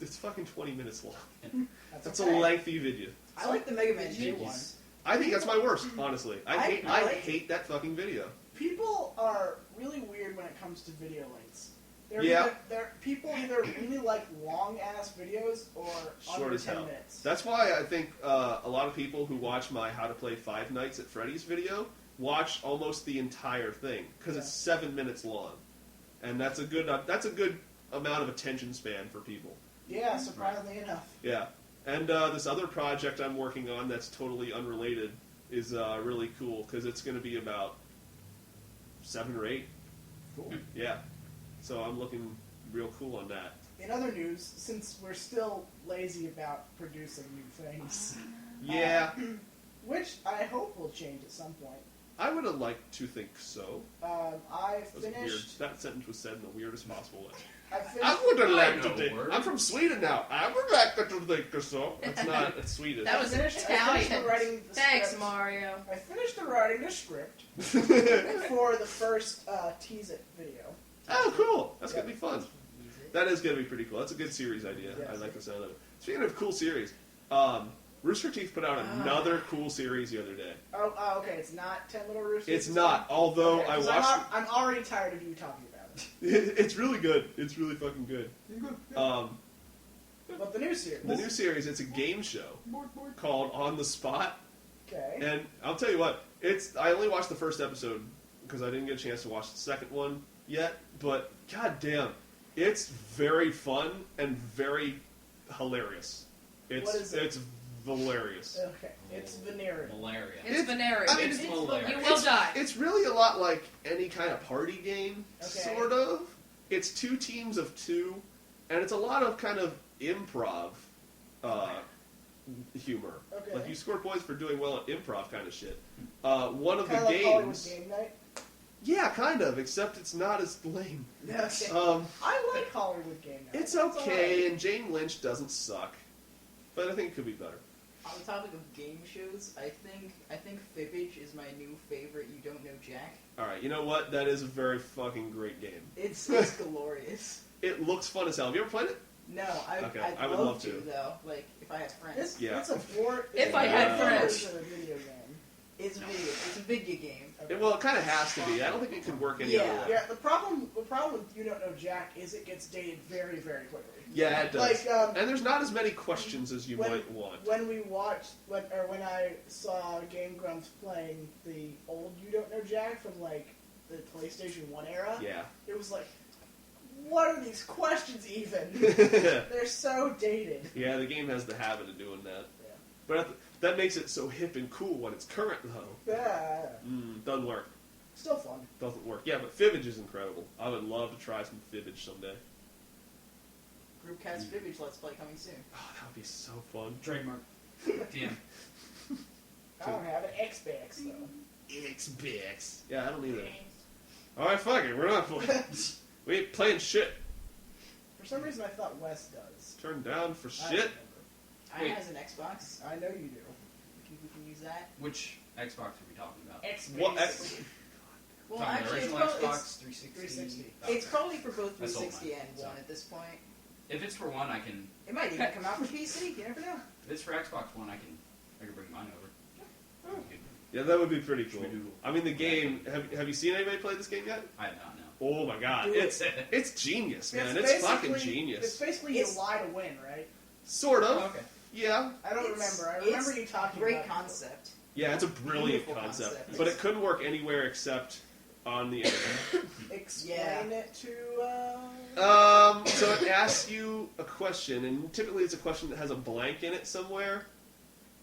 It's fucking 20 minutes long. That's okay. a lengthy video. I like the Mega Man 2 one. Jeez. I think that's my worst, honestly. I I like hate that fucking video. People are really weird when it comes to video lengths. Yeah. People either really like long ass videos or Short under as 10 hell. minutes. That's why I think a lot of people who watch my How to Play Five Nights at Freddy's video watch almost the entire thing because it's 7 minutes long, and that's a good amount of attention span for people. Yeah, surprisingly enough. Yeah, and this other project I'm working on that's totally unrelated is really cool because it's going to be about 7 or 8. Cool. Yeah, so I'm looking real cool on that. In other news, since we're still lazy about producing new things, Yeah, which I hope will change at some point, I would have liked to think so. I That was weird. finished. That sentence was said in the weirdest possible way. I finished. I would have I liked know to think. words. I'm from Sweden now. I would like to think so. It's not. It's Swedish. That was I finished Italian. writing the Thanks, script. Mario. I finished writing the script for the first Tease It video. Oh, cool. That's Yeah. gonna be fun. That is gonna be pretty cool. That's a good series idea. Yes. I like the sound of it. Speaking of cool series, Rooster Teeth put out another cool series the other day. Oh, okay. It's not 10 Little Roosters. It's not, although Okay, I 'cause watched. I'm already tired of you talking about it. It's really good. It's really fucking good. But the new series. The new series, it's a game show called On the Spot. Okay. And I'll tell you what, I only watched the first episode because I didn't get a chance to watch the second one yet, but goddamn, it's very fun and very hilarious. What is it? It's hilarious. Okay. It's venereal. Malaria. It's venereal. I mean, It's malaria. You will die. It's really a lot like any kind of party game, Okay. sort of. It's 2 teams of 2, and it's a lot of kind of improv humor. Okay. Like you score points for doing well at improv kind of shit. One of Kind the of like Hollywood games, Game Night. yeah, kind of, except it's not as lame. Okay. Um, I like Hollywood Game Night. it's all okay, right. and Jane Lynch doesn't suck, but I think it could be better. On the topic of game shows, I think Fibbage is my new favorite You Don't Know Jack. All right, you know what? That is a very fucking great game. It's glorious. It looks fun as hell. Have you ever played it? No, Okay, I'd I would love love to to. though. Like if I had friends. It's, Yeah. it's a board. If I had friends. It's a video game. It's a video game. Well, it kind of has to be. I don't think it could work any Yeah. other way. Yeah, the problem with You Don't Know Jack is it gets dated very, very quickly. Yeah, it does. Like, and there's not as many questions as you might want. When I saw Game Grumps playing the old You Don't Know Jack from like the PlayStation 1 era, Yeah. it was like, what are these questions even? They're so dated. Yeah, the game has the habit of doing that. Yeah. But that makes it so hip and cool when it's current, though. Yeah. Doesn't work. Still fun. Doesn't work. Yeah, but fibbage is incredible. I would love to try some fibbage someday. Groupcast Fibbage Let's Play coming soon. Oh, that would be so fun. Trademark. Damn. I don't have an Xbox though. Xbox. Yeah, I don't either. Alright, fuck it. We're not playing. We ain't playing shit. For some reason, I thought Wes does. Turned down for I shit. don't I Wait. has an Xbox. remember. I know you do. We can use that. Which Xbox are we talking about? Xbox. What? Well, Talking about actually, original it's, Xbox 360. 360. it's probably for both That's old 360 and so. One at this point. If it's for one, I can. It might even come out for PC. You never know. If it's for Xbox One, I can bring mine over. Yeah, that would be pretty cool. Should we do- I mean, the game. Have you seen anybody play this game yet? I have not know. Oh my god, Do it's genius, man. It's fucking It's genius. basically It's- you lie to win, right? Sort of. Okay. Yeah. I don't It's- remember. I remember it's you talking Great about it. concept. Yeah, it's a brilliant Beautiful concept, concept. but it couldn't work anywhere except on the internet. Explain it to. So it asks you a question, and typically it's a question that has a blank in it somewhere.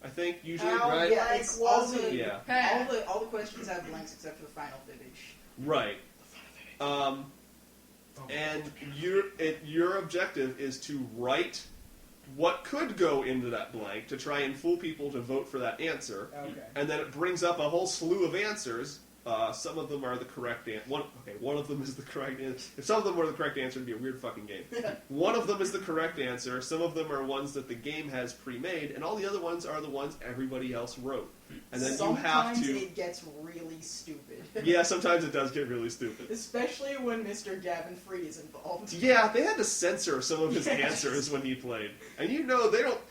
I think usually, How right? Yeah, it's was all the, it? Yeah. all the questions have blanks except for the final Fibbage. Right. And your objective is to write what could go into that blank to try and fool people to vote for that answer, Okay. and then it brings up a whole slew of answers. Some of them are the correct answer. One of them is the correct answer. If some of them were the correct answer, it'd be a weird fucking game. One of them is the correct answer. Some of them are ones that the game has pre-made, and all the other ones are the ones everybody else wrote. And then Sometimes you have to. it gets really stupid. Yeah, sometimes it does get really stupid. Especially when Mr. Gavin Free is involved. Yeah, they had to censor some of his answers when he played, and you know they don't.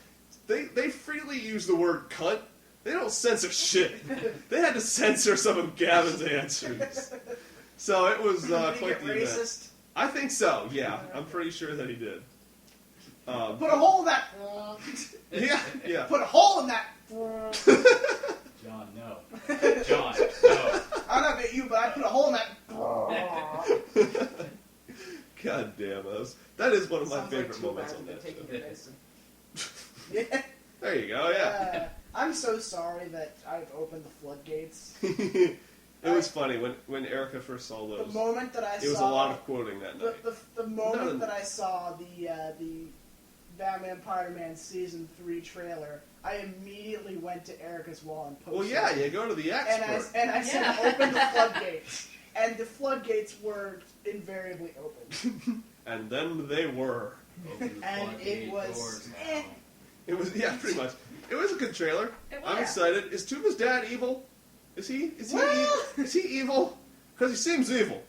They freely use the word cunt. They don't censor shit. They had to censor some of Gavin's answers. So it was Did he quite get the event. racist? I think so, yeah. I'm pretty sure that he did. Put a hole in that. Yeah. Put a hole in that. John, no. John, no. I don't know about you, but I put a hole in that. God damn, that is one of my Sounds favorite like two moments guys on have that been taking show. your medicine. Yeah. There you go, yeah. I'm so sorry that I've opened the floodgates. It was funny when Erica first saw The those. moment that I It was saw a lot of quoting that night. the moment None. that I saw the Batman Spider-Man Season 3 trailer, I immediately went to Erica's wall and posted. Well, yeah, you go to the expert. And I said, Yeah. open the floodgates. And the floodgates were invariably open. And then they were. Open the And floodgate it was. doors Eh. now. It was, yeah, pretty much. It was a good trailer. It I'm was. excited. Is Tuba's dad evil? Is he Well- evil? Is he evil? Because he seems evil.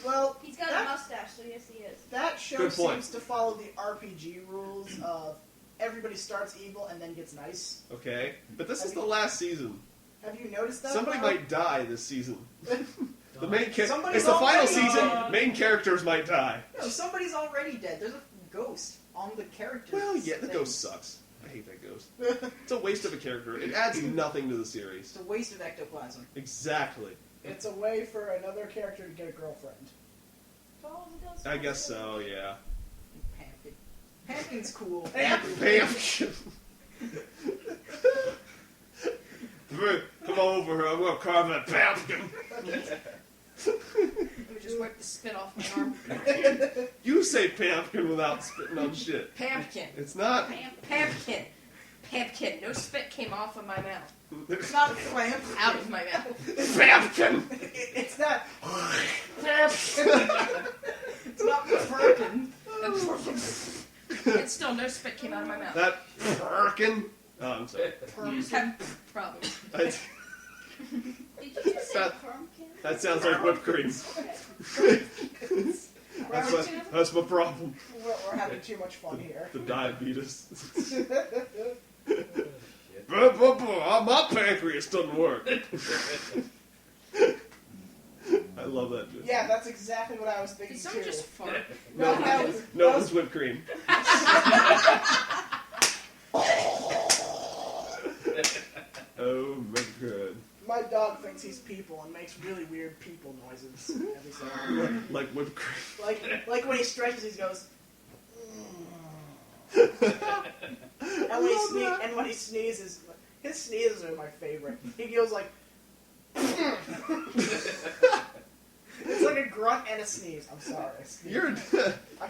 Well, He's got a mustache, so yes, he is. that show Good point. seems to follow the RPG rules of everybody starts evil and then gets nice. Okay, but this is the last season. Have you noticed that? Somebody Bob? might die this season. The main character. Somebody's It's the final already season. dead. Main characters might die. No, somebody's already dead. There's a ghost on the character. Well, yeah, the thing. ghost sucks. I hate that ghost. It's a waste of a character. It adds nothing to the series. It's a waste of ectoplasm. Exactly. It's a way for another character to get a girlfriend. Follow the ghost. I guess so. Yeah. Pumpkin. Pumpkin's cool. Pumpkin. Come over here. I'm gonna carve that pumpkin. Let me just wipe the spit off my arm. You say pumpkin without spitting on shit. Pumpkin. It's not. Pumpkin. Pumpkin. No spit came off of my mouth. It's not a clamp. Out of my mouth. Pumpkin. It's not. It's not pumpkin. And still, no spit came out of my mouth. That pumpkin. Oh, I'm sorry. Have problem. Did you just say That- pumpkin? That sounds like whipped cream. That's my problem. We're having too much fun here. The diabetes. My pancreas doesn't work. I love that. Dude. Yeah, that's exactly what I was thinking Did someone too. just fart? No, that was- no, that it was whipped cream. Oh my god. My dog thinks he's people and makes really weird people noises every so often. Like whipped cream. Like when he stretches, he goes. And when he sneezes, his sneezes are my favorite. He goes like. It's like a grunt and a sneeze. I'm sorry. I sneezed. Your I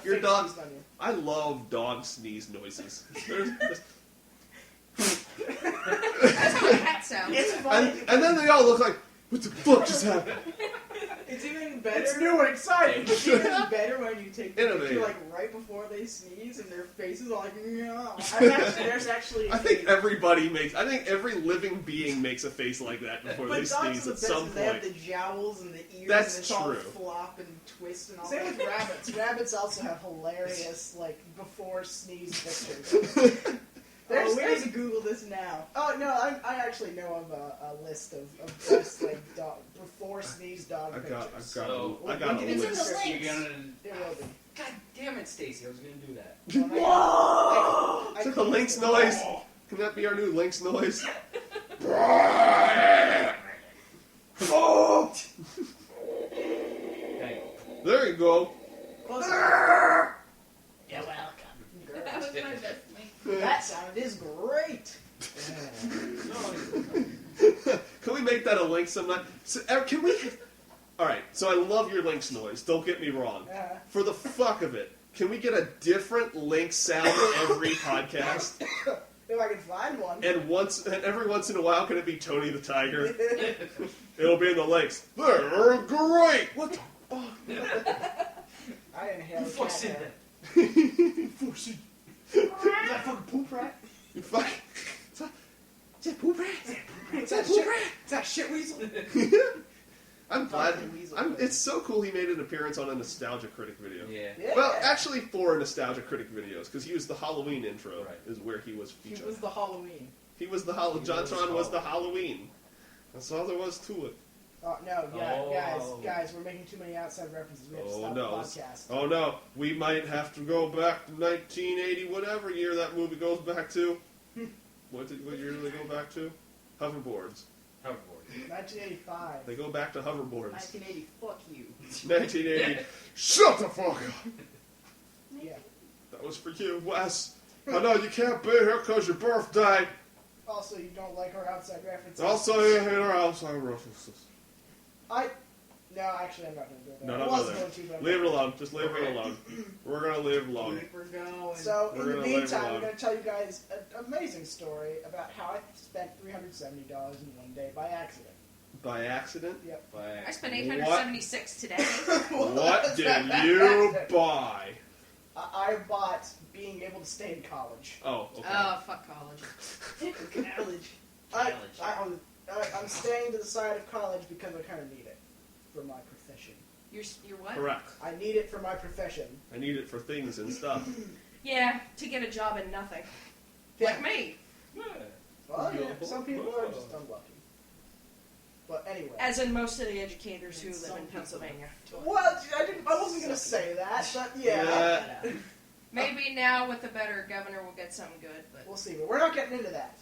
your fake dog. sneezed on you. I love dog sneeze noises. There's- That's how a cat sounds. It's funny. and then they all look like, what the fuck just happened? It's even better. It's new and exciting. It's even better when you take the Innovative. picture like right before they sneeze and their faces are like, no. There's actually. I think I think every living being makes a face like that before But they dogs sneeze are at the best some because they have point. the jowls and the ears That's and it's all true. flop and twist and all Same that. with rabbits. Rabbits also have hilarious, like, before sneeze pictures. We need There's to Google this now. oh no, I actually know of a list of best like dog before sneeze dog I've pictures. got So, I got a it's in list. the You're links. gonna. It will be. God damn it, Stacy! I was gonna do that. Is that the Lynx noise? Can that be our new Lynx noise? Hey. There you go. You're welcome. That was my best link. That sound is great. Can we make that a Lynx sometime? So, can we? All right. So I love your Lynx noise. Don't get me wrong. For the fuck of it, can we get a different Lynx sound every podcast? If I can find one. And every once in a while, can it be Tony the Tiger? It'll be in the Lynx. They're great. What the fuck? I inhale Who fucks cat in hair. that? Is that fucking poop rat? You fuck. Is that poop rat? Is that that poop shit? rat? Is that shit weasel? I'm glad. Fucking weasel. It's so cool he made an appearance on a Nostalgia Critic video. Yeah. Yeah. Well, actually, 4 Nostalgia Critic videos, because he was the Halloween intro, Right. is where he was He featured. was the Halloween. He was the Halloween. JonTron was the Halloween. That's all there was to it. Oh no, yeah, Oh. guys, we're making too many outside references. We have to Oh stop no. the podcast. Oh no, we might have to go back to 1980, whatever year that movie goes back to. What year do they go back to? Hoverboards. Hoverboard. 1985. They go back to hoverboards. 1980, fuck you. 1980. Shut the fuck up! Yeah. That was for you, Wes. I know you can't be here because your birthday. Also, you don't like our outside references. Also, you hate our outside references. No, actually, I'm not going to do that. No, I don't was go there. going to, but I'm Leave it not. alone. Just leave it alone. We're gonna leave it alone. Keep her going. So, We're in the gonna leave it meantime, I'm alone. going to tell you guys an amazing story about how I spent $370 in one day by accident. By accident? I spent 876 today. What did you buy? I bought being able to stay in college. Oh, okay. Oh, fuck college. College. I'm staying to the side of college because I kind of need it for my profession. You're what? Correct. I need it for my profession. I need it for things and stuff. Yeah, to get a job in nothing. Yeah. Like me. Well, yeah, some people are just unlucky. But anyway. As in most of the educators who And live some in people- Pennsylvania. Well, I wasn't going to say that, but yeah. Maybe now with a better governor we'll get something good, but... We'll see. But we're not getting into that.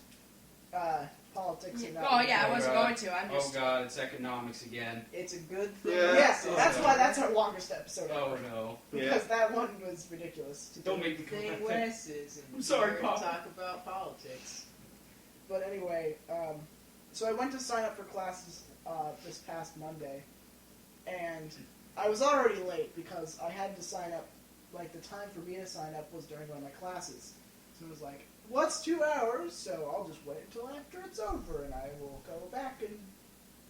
Politics and Oh, yeah, I wasn't going to. I'm Oh just... god, it's economics again. It's a good thing. Yeah. Yes, Oh, that's no. why that's our longest episode Oh ever. no. Because that one was ridiculous. To Don't do. make me come Thing back. Wes is and I'm sorry, here to Pop. talk about politics. But anyway, so I went to sign up for classes this past Monday, and I was already late because I had to sign up, like the time for me to sign up was during one of my classes. So I was like, what's 2 hours? So I'll just wait until after it's over and I will go back and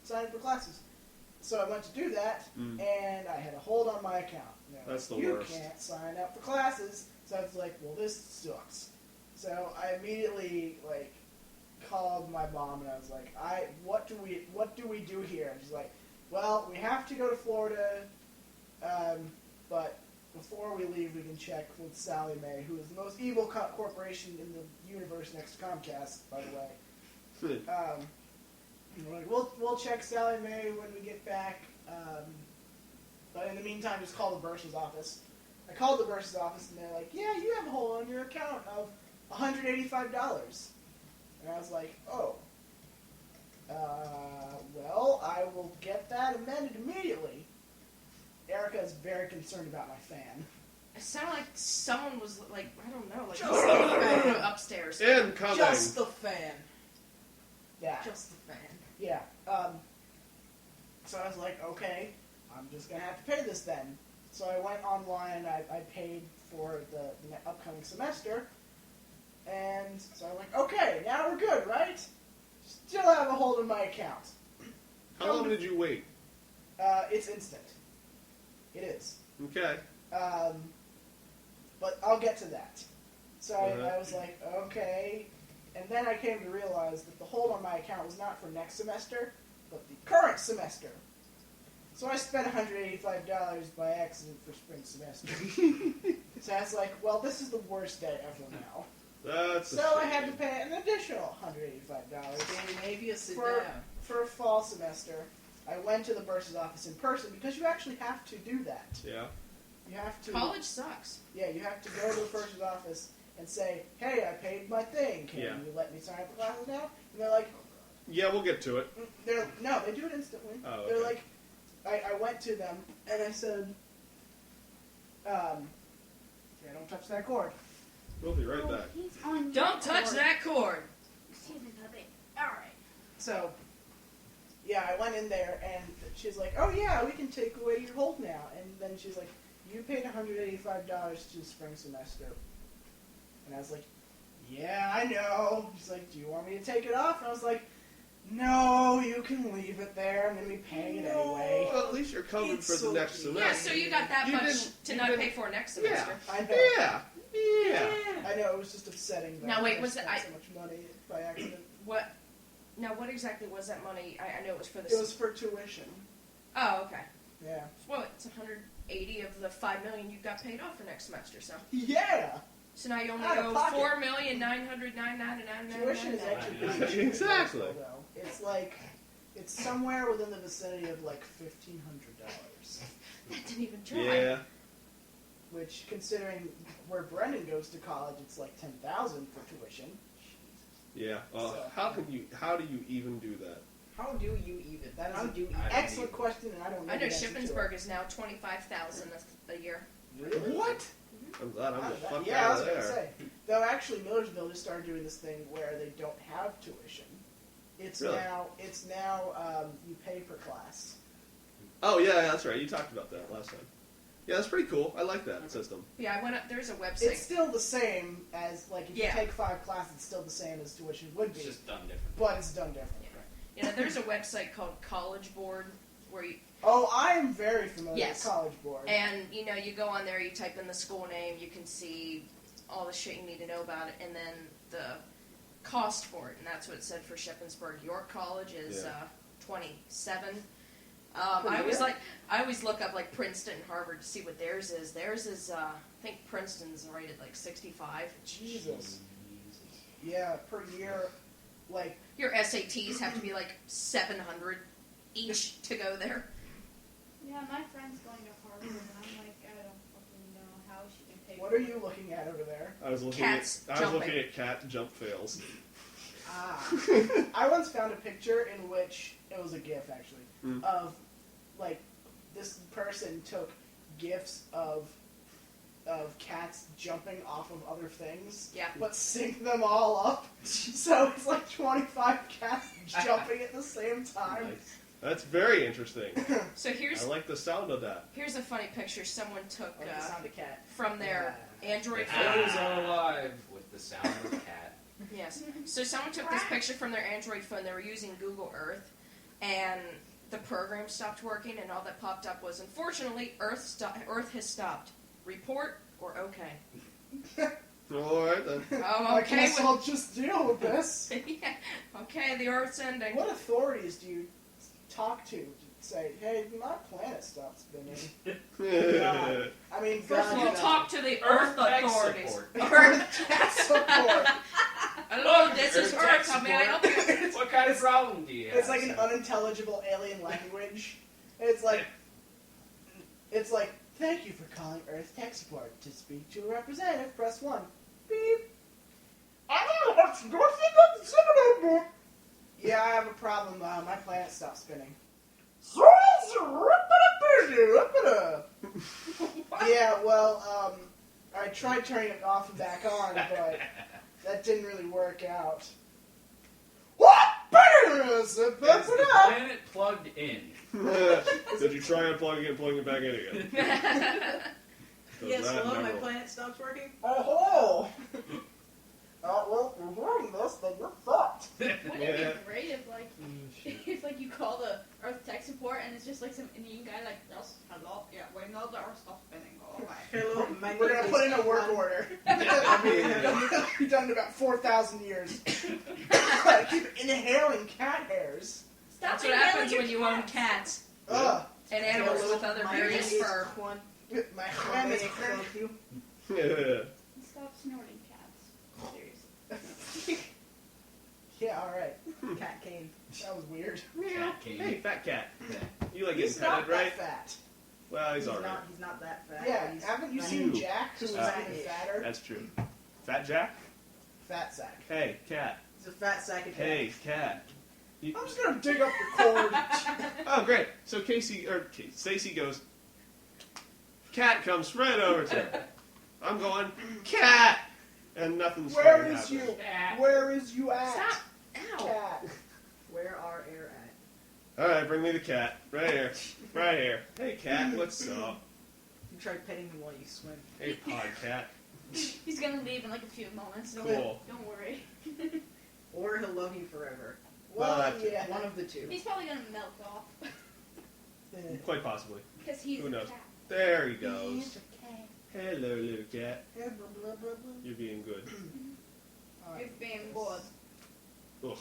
sign up for classes. So I went to do that, and I had a hold on my account. You know, That's the you worst. can't sign up for classes. So I was like, well, this sucks. So I immediately, like, called my mom and I was like, what do we do here? And she's like, well, we have to go to Florida, but before we leave, we can check with Sally Mae, who is the most evil corporation in the universe next to Comcast, by the way. And we're like, we'll check Sally Mae when we get back, but in the meantime, just call the Bursar's office. I called the Bursar's office and they're like, yeah, you have a hole on your account of $185. And I was like, oh, well, I will get that amended immediately. Erica is very concerned about my fan. It sounded like someone was, like, I don't know, like, Just the fan. upstairs. Incoming. Just the fan. Yeah. Just the fan. Yeah. So I was like, okay, I'm just going to have to pay this then. So I went online, I paid for the upcoming semester, and so I'm like, okay, now we're good, right? Still have a hold of my account. How long did you wait? It's instant. It is. Okay. But I'll get to that. So Uh-huh. I was like, okay. And then I came to realize that the hold on my account was not for next semester, but the current semester. So I spent $185 by accident for spring semester. So I was like, well, this is the worst day ever now. That's a So I shame. had to pay an additional $185 Scandinavia, sit for, down. for a fall semester. I went to the bursar's office in person because you actually have to do that. Yeah. You have to. College sucks. Yeah, you have to go to the bursar's office and say, "Hey, I paid my thing. Can Yeah. you let me sign up for classes now?" And they're like, Yeah, we'll get to it. No, they do it instantly. Oh, They're okay. like, I went to them and I said, yeah, don't touch that cord. We'll be right Oh, back. he's on Don't touch cord. that cord. Excuse me, puppy. Alright. So, yeah, I went in there and she's like, "Oh yeah, we can take away your hold now." And then she's like, "You paid $185 to the spring semester." And I was like, "Yeah, I know." She's like, "Do you want me to take it off?" And I was like, "No, you can leave it there. I'm going to be paying it anyway." Well, at least you're covered It's for the so next cute. semester. Yeah, so you got that You much didn't- to you not didn't- pay for next semester. I know. Yeah. Yeah. I know, it was just upsetting that Now, wait, I was spent it- so much money by accident. What? Now, what exactly was that money? I know it was for the. It was for tuition. Oh, okay. Yeah. Well, it's 180 of the $5 million you got paid off for next semester. Yeah! So now you only Out of owe pocket. $4,999,999. Tuition is actually pretty cheap. Exactly. Though. It's like, it's somewhere within the vicinity of like $1,500. That didn't even try. Yeah. Which, considering where Brendan goes to college, it's like $10,000 for tuition. Yeah. Well, So- how do you even do that? How do you even? That is How an do you excellent even? question, and I don't know I know the answer to it. Shippensburg is now $25,000 a year. Really? What? I'm glad I'm Wow, the that- fuck yeah, I out was of going to there. say. Though actually, Millersville just started doing this thing where they don't have tuition. It's Really? now you pay per class. Oh yeah, that's right. You talked about that last time. Yeah, that's pretty cool. I like that system. Yeah, I went up. There's a website. It's still the same as like if Yeah. you take 5 classes, it's still the same as tuition would be, It's just done different. but it's done different. You know, there's a website called College Board where you Oh, I am very familiar Yes. with College Board. and you go on there, you type in the school name, you can see all the shit you need to know about it, and then the cost for it, and that's what it said for Shippensburg. York College is Yeah. $27. Per I always year? I always look up like Princeton and Harvard to see what theirs is. Theirs is I think Princeton's rated like 65. Jesus. Yeah, per year, like Your SATs have to be like 700 each to go there. Yeah, my friend's going to Harvard, and I'm like, I don't fucking know how she can pay what for are it. you looking at over there? I was looking Cats at jumping. cat jump fails. Ah. I once found a picture in which it was a GIF actually Mm. of like this person took GIFs of cats jumping off of other things, Yeah. but synced them all up. So it's like 25 cats jumping at the same time. Nice. That's very interesting. So I like the sound of that. here's a funny picture someone took Like the sound of cat. from their Android The phone. photos are alive with the sound of the cat. Yes. So someone took this picture from their Android phone. They were using Google Earth, and the program stopped working, and all that popped up was, unfortunately, Earth has stopped. Report or okay? All right then. Oh, I okay. guess I'll just deal with this. Yeah. Okay, the Earth's ending. What authorities do you talk to say, "Hey, my planet stopped spinning"? I mean, First of You all, talk to the Earth Tech authorities. support. Earth. support. Hello, this is Earth Earth. tech How may I help you? What kind of problem do you have? It's like an unintelligible alien language. It's like, thank you for calling Earth Tech Support. To speak to a representative, press 1. Beep. Yeah, I have a problem. My planet stopped spinning. Yeah, well, I tried turning it off and back on, but that didn't really work out. Is the planet plugged in? Did you try unplugging it and plugging it back in again? Yes, that hello, my memorable. planet stops working. Hello! Well, if you're hearing this, then you're fucked. Wouldn't Yeah. it be great if like you call the Earth tech support and it's just like some Indian guy like, yes, hello, yeah, we know the Earth stops spinning. All right. Hello, my We're name gonna is put in a work Juan. order. Yeah. Be done in about 4,000 years. Keep inhaling cat hairs. Stop That's what inhaling happens your when you own cats. cats Ugh. and animals Hello, with other my various name is fur. Juan. My How ham may is I help you? Yeah. Stop snorting cats. Seriously. Yeah, alright. Cat cane. That was weird. Cat cane. Hey, fat cat. You like He's getting not petted, that right? fat. Well, he's alright. He's not that fat. Yeah, He's haven't you not- seen Ew. Jack, who was even fatter? That's true. Fat Jack? Fat sack. Hey, cat. He's a fat sack of Hey, cat. You- I'm just gonna dig up the cord. Oh, great. So Stacy goes, cat comes right over to her. I'm going, cat! And nothing's Where fucking is you? happening. Where is you at? Stop! Ow! Cat. Where are air at? Alright, bring me the cat. Right here. Right here. Hey, cat, what's up? You try petting him while you swim. Hey, pod cat. He's gonna leave in like a few moments. Cool. Don't worry. Or he'll love you forever. Well, Well, that's- yeah. One of the two. He's probably gonna melt off Quite possibly. because he's Who a knows? cat. There he goes. He's a cat. Hello, little cat. Yeah, blah, blah, blah, blah. You're being good. Alright. It's being good. Ugh.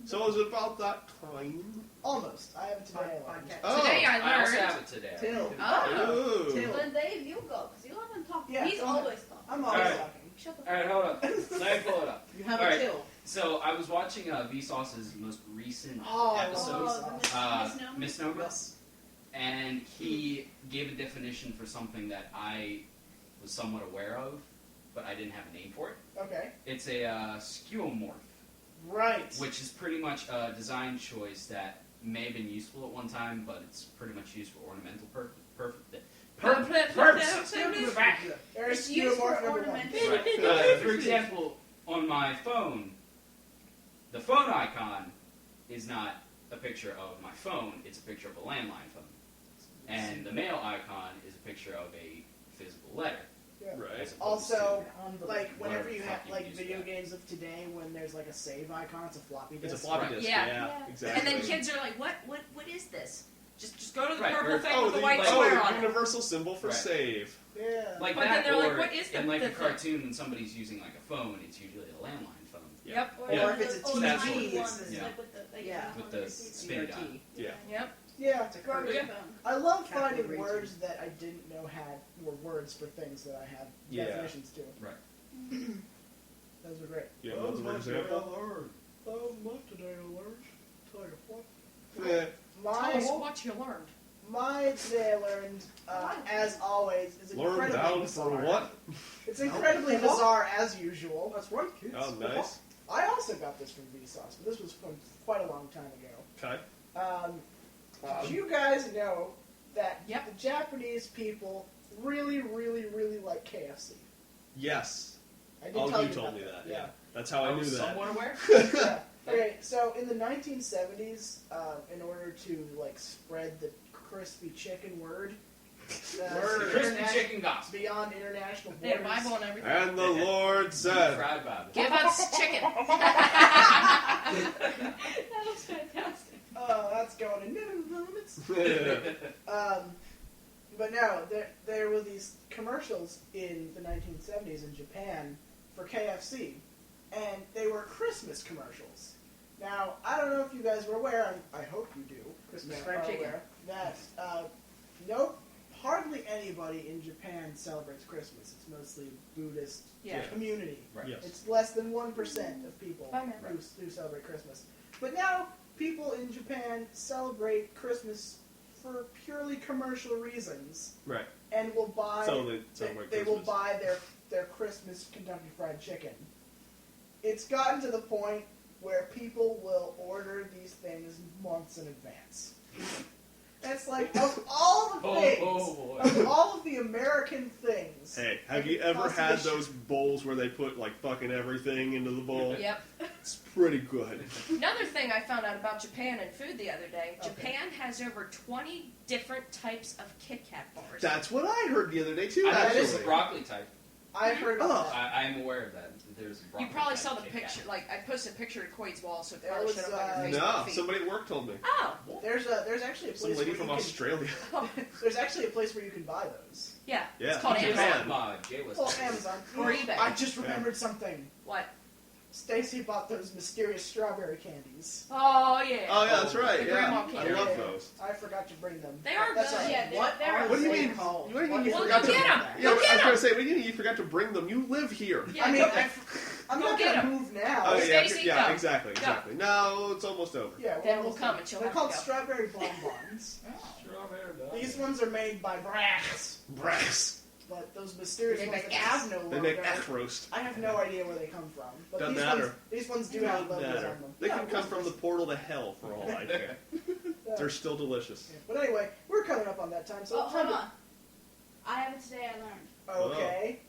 So is it about that time? Almost. I have it today. Ellen. Podcast. Oh. Today I I also learned. have it today. Till. Oh. Ooh. Till. Then Dave, you go because you haven't talked. Yeah, He's go always talking. I'm always Alright. talking. Shut the All right, hold up. Let me pull it up. You have All a right. till. So I was watching Vsauce's most recent Oh, I love episode, this the sauce. misnomer. Misnomer, Yes. and he gave a definition for something that I was somewhat aware of, but I didn't have a name for it. Okay. It's a skeuomorph, Right. which is pretty much a design choice that may have been useful at one time, but it's pretty much used for ornamental purposes. There's It's used for skeuomorph number one. ornamental. Right. For example, on my phone, the phone icon is not a picture of my phone, it's a picture of a landline phone. And the mail icon is a picture of a physical letter. Yeah. Right. as opposed Also, to- like whenever Whatever you the have fuck you like use video that. games of today, when there's like a save icon, it's a floppy disk. It's a floppy Right. disk. Yeah. Yeah. Exactly. And then kids are like, what is this? Just go to the Right, purple or- thing with the white like- square on the it. universal symbol for Right. save. Yeah. like But that, then they're like, or what is the- in like the a thing? cartoon when somebody's using like a phone, it's usually a landline phone. Yep. Or, Yeah. Or if it's a the That's tiny what it ones, is. Yeah. like with the like, Yeah. on With the receiver. spin dial. CRT. Yeah. Yep. Yeah. It's a Rotary curve. phone. I love Capital finding rating. words that I didn't know had were words for things that I have Yeah. definitions to. Right. Those are great. You have another example? Oh, not today, alert. Tell you what. Yeah. Tell us My what you learned. my today I learned, as always, is Learn incredibly down bizarre. for what? It's incredibly bizarre as usual. That's right, kids. Oh, nice. I also got this from Vsauce, but this was from quite a long time ago. Okay. Did you guys know that Yep. the Japanese people really, really, really like KFC? Yes. I did Oh, tell you you told about me that. Yeah. Yeah. That's how I knew was that. somewhat aware. Yeah. Okay, so in the 1970s, in order to like spread the crispy chicken word, Crispy chicken gospel. beyond international They had borders, Bible and everything. And the Lord said, Fried Bible. Give us chicken. That was fantastic. that's going in no limits. But no, there were these commercials in the 1970s in Japan for KFC, and they were Christmas commercials. Now, I don't know if you guys were aware, I hope you do, Christmas are fried chicken. aware, that hardly anybody in Japan celebrates Christmas. It's mostly Buddhist Yeah. community. Right. Yes. It's less than 1% of people Bye, man. who celebrate Christmas. But now, people in Japan celebrate Christmas for purely commercial reasons, right. and will buy. So they celebrate they will Christmas. buy their Christmas Kentucky Fried Chicken. It's gotten to the point where people will order these things months in advance. And it's like, of all the things, boy. of all of the American things. Hey, I have you could ever possibly had those bowls where they put like fucking everything into the bowl? Yep. It's pretty good. Another thing I found out about Japan and food the other day, Japan has over 20 different types of Kit Kat bars. That's what I heard the other day too. I know Actually, there's a broccoli type. I heard about that. I am aware of that. There's a broccoli You probably type saw the Kit Kat. picture. Like, I posted a picture at Quaid's wall, so it There probably was, showed up on your no, Facebook feed. somebody at work told me. Oh, There's actually a place Some lady where from you can, Australia. there's actually a place where you can buy those. yeah. Yeah, It's called Japan. Amazon. Jay was Well, Amazon. Or eBay. I just remembered something. What? Stacy bought those mysterious strawberry candies. Oh, yeah. Oh yeah, that's right. The Yeah, grandma I candy. love those. I forgot to bring them. They are That's good. all right. Yeah, What they're are What do you they mean? called? What do you mean you Well, forgot go to? get 'em. Yeah, Go I get was 'em. gonna say, what do you mean you forgot to bring them? You live here. Yeah, I mean, go- I'm Go not get gonna 'em. move now. Oh yeah, Stacy, yeah, go. exactly, Go. exactly. No, it's almost over. Yeah, Then well, we'll come and she'll they're have to called go. strawberry bonbons. Strawberry These ones are made by Brass, Brass. but those mysterious They ones make that have no They logo. make egg roast. I have no idea where they come from. But Doesn't these matter. ones, these ones do have Doesn't logos matter. on them. They Yeah, can come from the portal to hell for all I care. Yeah. They're still delicious. Yeah. But anyway, we're coming up on that time, so Oh, it's hold time on. I have it today, I learned. to... Okay.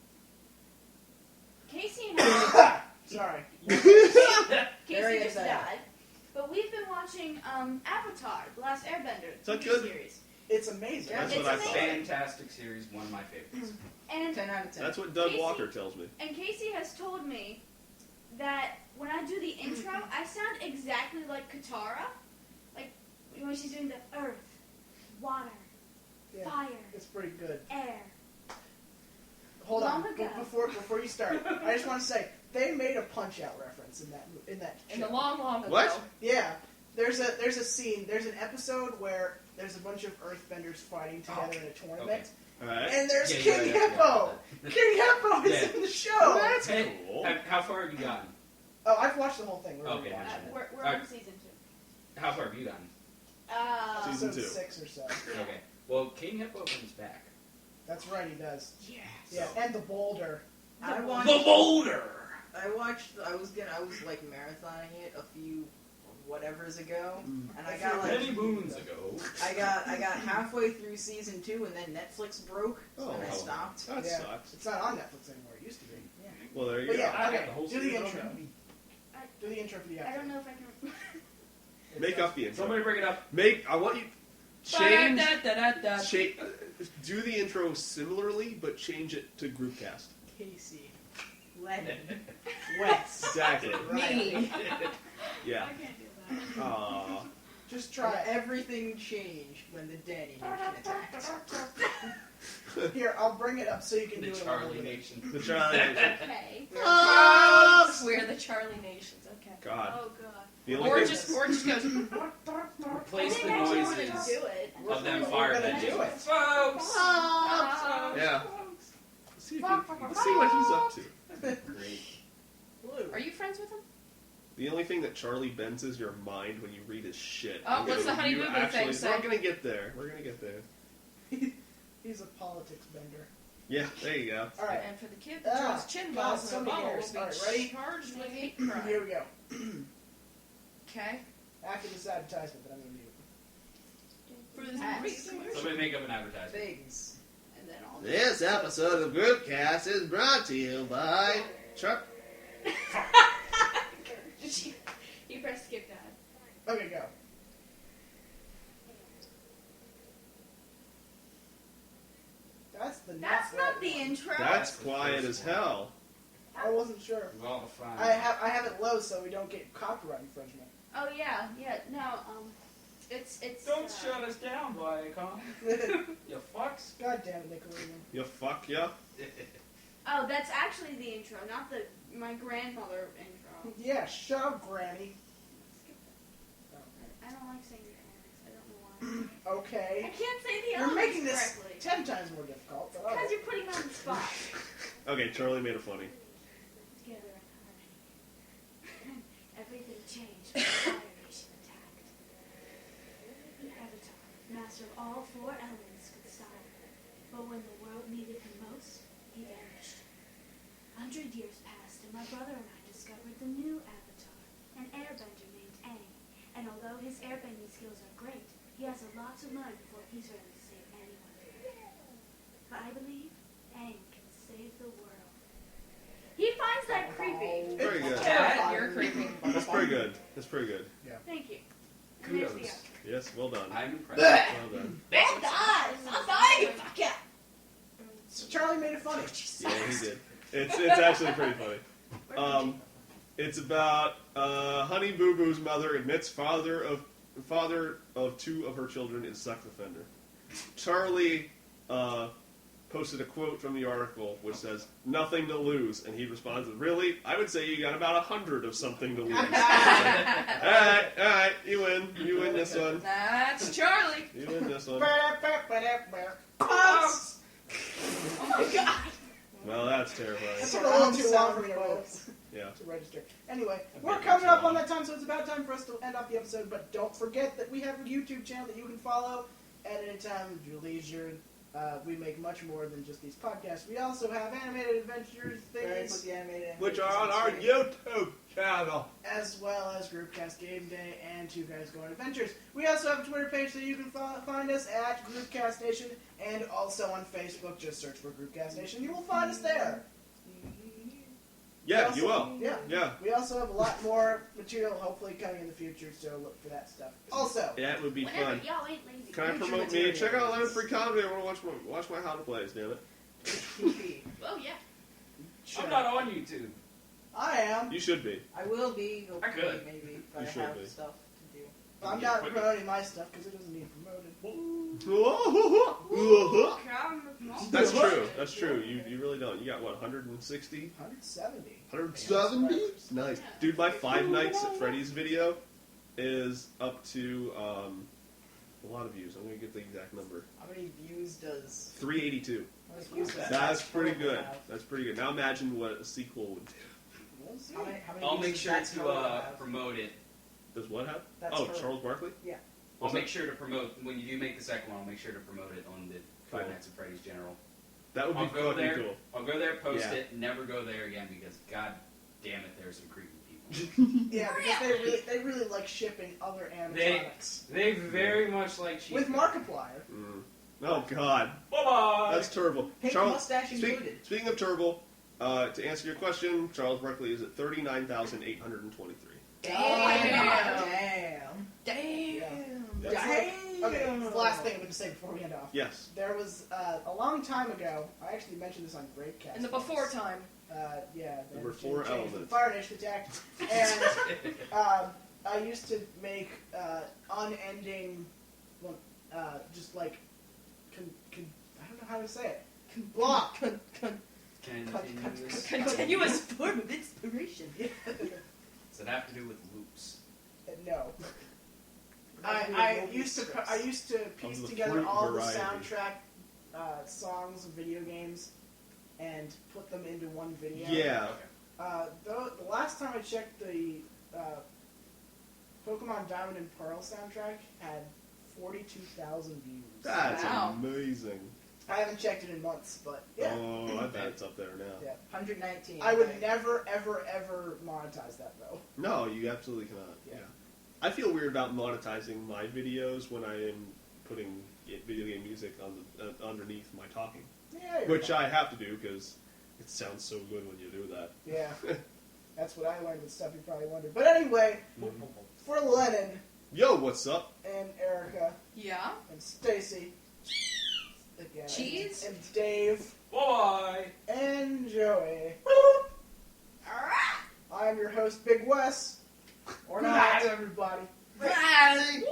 Casey and I, Sorry. Casey Very just excited. died, but we've been watching Avatar, The Last Airbender, that TV good? series. It's amazing. That's It's what I thought. amazing. Fantastic series, one of my favorites. And 10 out of 10. That's what Doug Casey- Walker tells me. And Casey has told me that when I do the intro, I sound exactly like Katara. Like when she's doing the earth, water, Yeah. fire, It's pretty good. air. Hold on. Long ago. Before you start, I just want to say they made a Punch-Out reference in that In the show. long ago. What? Yeah. There's a scene. There's an episode where there's a bunch of Earthbenders fighting together in a tournament, All right. and there's Yeah, King yeah, Hippo. yeah. King Hippo is Yeah. in the show. That's Hey, cool. How far have you gotten? Oh, I've watched the whole thing. We're Okay, rewatching nice. it. We're Alright. on season 2. How far have you gotten? Season Episode 2. 6 or so. Okay. Well, King Hippo comes back. That's right, he does. Yes. Yeah, and the boulder. I watched. boulder! I was like marathoning it a few whatevers ago, and I got like Many moons ago. I got halfway through season 2, and then Netflix broke, Oh. and I stopped. That Yeah. sucks. It's not on Netflix anymore. It used to be. Yeah. Well, there you But go. yeah, I got okay. the whole Do the series intro. already. Do the intro for the I outro. don't know if I can. Make up the intro. Somebody bring it up. I want you change. Da-da-da-da-da. Do the intro similarly, but change it to Groupcast. Casey, Lennon, Wes. Exactly. Me. Yeah. I can't do that. Aww. Just Try try it. everything changed when the Danny Nation attacked. Here, I'll bring it up so you can The do it. Charlie Nation. The Charlie Nation. Okay. We're the Charlie Nations. Okay. God. Oh god. The only Or thing- just goes. Replace the I think noises I do it. of them We're fire gonna engines. do it. Folks! Yeah. See what he's up to. Great. Blue. Are you friends with him? The only thing that Charlie bends is your mind when you read his shit. Oh, what's the Honey You Boo Boo actually- thing say? We're gonna get there. We're gonna get there. He's a politics bender. Yeah, there you go. All right, And for the kid that draws chin balls in a somebody bottle cares. will be All right, ready? charged with hate here crime. we go. Okay. After this advertisement that I'm going to do. For this Hats. great commercial. Somebody make up an advertisement. Figs. And then all This episode of Groupcast is brought to you by Chuck. You press skip that. Okay, go. That's not the intro. That's quiet as hell. I wasn't sure. With all the fun. I have it low so we don't get copyright infringement. Oh yeah, yeah. No, it's. Don't shut us down, Viacom. You fucks. God damn it, Nickelodeon. You fuck ya. Oh, that's actually the intro, not the my grandmother intro. Yeah, shut up, Granny. I don't like saying your I don't know why. I Okay. can't say the You're elements making this correctly. 10 times more difficult. But all Because right. you're putting me on the spot. Okay, Charlie made it funny. Together in harmony. Everything changed when the Fire Nation attacked. The Avatar, master of all 4 elements, could stop him. But when the world needed him most, he vanished. 100 years passed, and my brother and I discovered the new Avatar, an airbender named Aang. And although his airbending skills are great, he has a lot to learn before he's ready to save anyone. But I believe Aang can save the world. He finds that creepy. Very It's good. terrifying. You're creepy. But That's pretty good. Thank you. And there's the Kudos. outro. Yes, well done. I'm impressed. Well done. Well done! Stop dying, you fuck yeah! So Charlie made it funny. Yeah, he did. It's actually pretty funny. It's about Honey Boo Boo's mother admits father of 2 of her children is sex offender. Charlie posted a quote from the article which says, "Nothing to lose," and he responds, "Really? I would say you got about 100 of something to lose." All right, you win this one. That's Charlie. You win this one. Oh my god! Well, that's terrifying. It took a little too long for me Yeah. to register. Anyway, we're coming up on that time, so it's about time for us to end off the episode. But don't forget that we have a YouTube channel that you can follow at any time of your leisure. We make much more than just these podcasts. We also have animated adventures things, Which are on our YouTube channel. as well as Groupcast Game Day and Two Guys Go on Adventures. We also have a Twitter page that you can find us at Groupcast Nation, and also on Facebook. Just search for Groupcast Nation. You will find us there. Yeah, you will. Yeah. Yeah. We also have a lot more material hopefully coming in the future, so look for that stuff. Also, That would be Whatever, fun. y'all ain't lazy. Can I Future promote me? materials. Check out Landin Free Comedy. I want to watch my How to Plays, damn it. Oh, yeah. I'm not on YouTube. I am. You should be. I will be, hopefully, I could. maybe, if You I should have be. stuff to do. I'm not promoting my stuff because it doesn't need promoted. That's true. That's true. You really don't. You got what, 160? 170. 170? Nice. Dude, my 5 Nights at Freddy's video is up to a lot of views. I'm going to get the exact number. How many views does... 382. how many views does That's that pretty total good. have? That's pretty good. Now imagine what a sequel would do. We'll see. How many I'll views make does sure that to total have? promote it. Does what have? That's Oh, total. Charles Barkley? I'll make sure to promote, when you do make the second one, I'll make sure to promote it on the Five Cool. Nights at Freddy's General. That would be I'll go fucking there. cool. I'll go there, post Yeah. it, never go there again because god damn it, there's some creepy people. Yeah, because they really like shipping other animatronics. They very much like cheap. With Markiplier. Oh, God. Bye-bye! That's terrible. Pink Charles, mustache included. speaking of terrible, to answer your question, Charles Barkley is at 39,823. Damn. That's like- okay, the last thing I'm going to say before we end off. Yes. There was, a long time ago, I actually mentioned this on Greatcast. In the before time. Yeah. then Number Jim 4 changed elements. the Fire Nation attacked. And I used to make unending, just like, I don't know how to say it. Block. Continuous. Continuous form of inspiration. Does it have to do with loops? No. I used to piece Of the together fruit all variety. the soundtrack songs of video games and put them into one video. Yeah. The last time I checked, the Pokemon Diamond and Pearl soundtrack had 42,000 views. That's Wow. amazing. I haven't checked it in months, but yeah. Oh, I bet it's up there now. Yeah. 119. I would think. never, ever, ever monetize that though. No, you absolutely cannot. Yeah. I feel weird about monetizing my videos when I am putting video game music on the, underneath my talking, Yeah. you're which fine. I have to do because it sounds so good when you do that. Yeah. That's what I learned with stuff you probably wondered. But anyway, for Lennon Yo, what's up? and Erica Yeah. and Stacy, again, Cheese? and Dave Bye! and Joey, I'm your host, Big Wes. Or Good not. night, everybody. Right.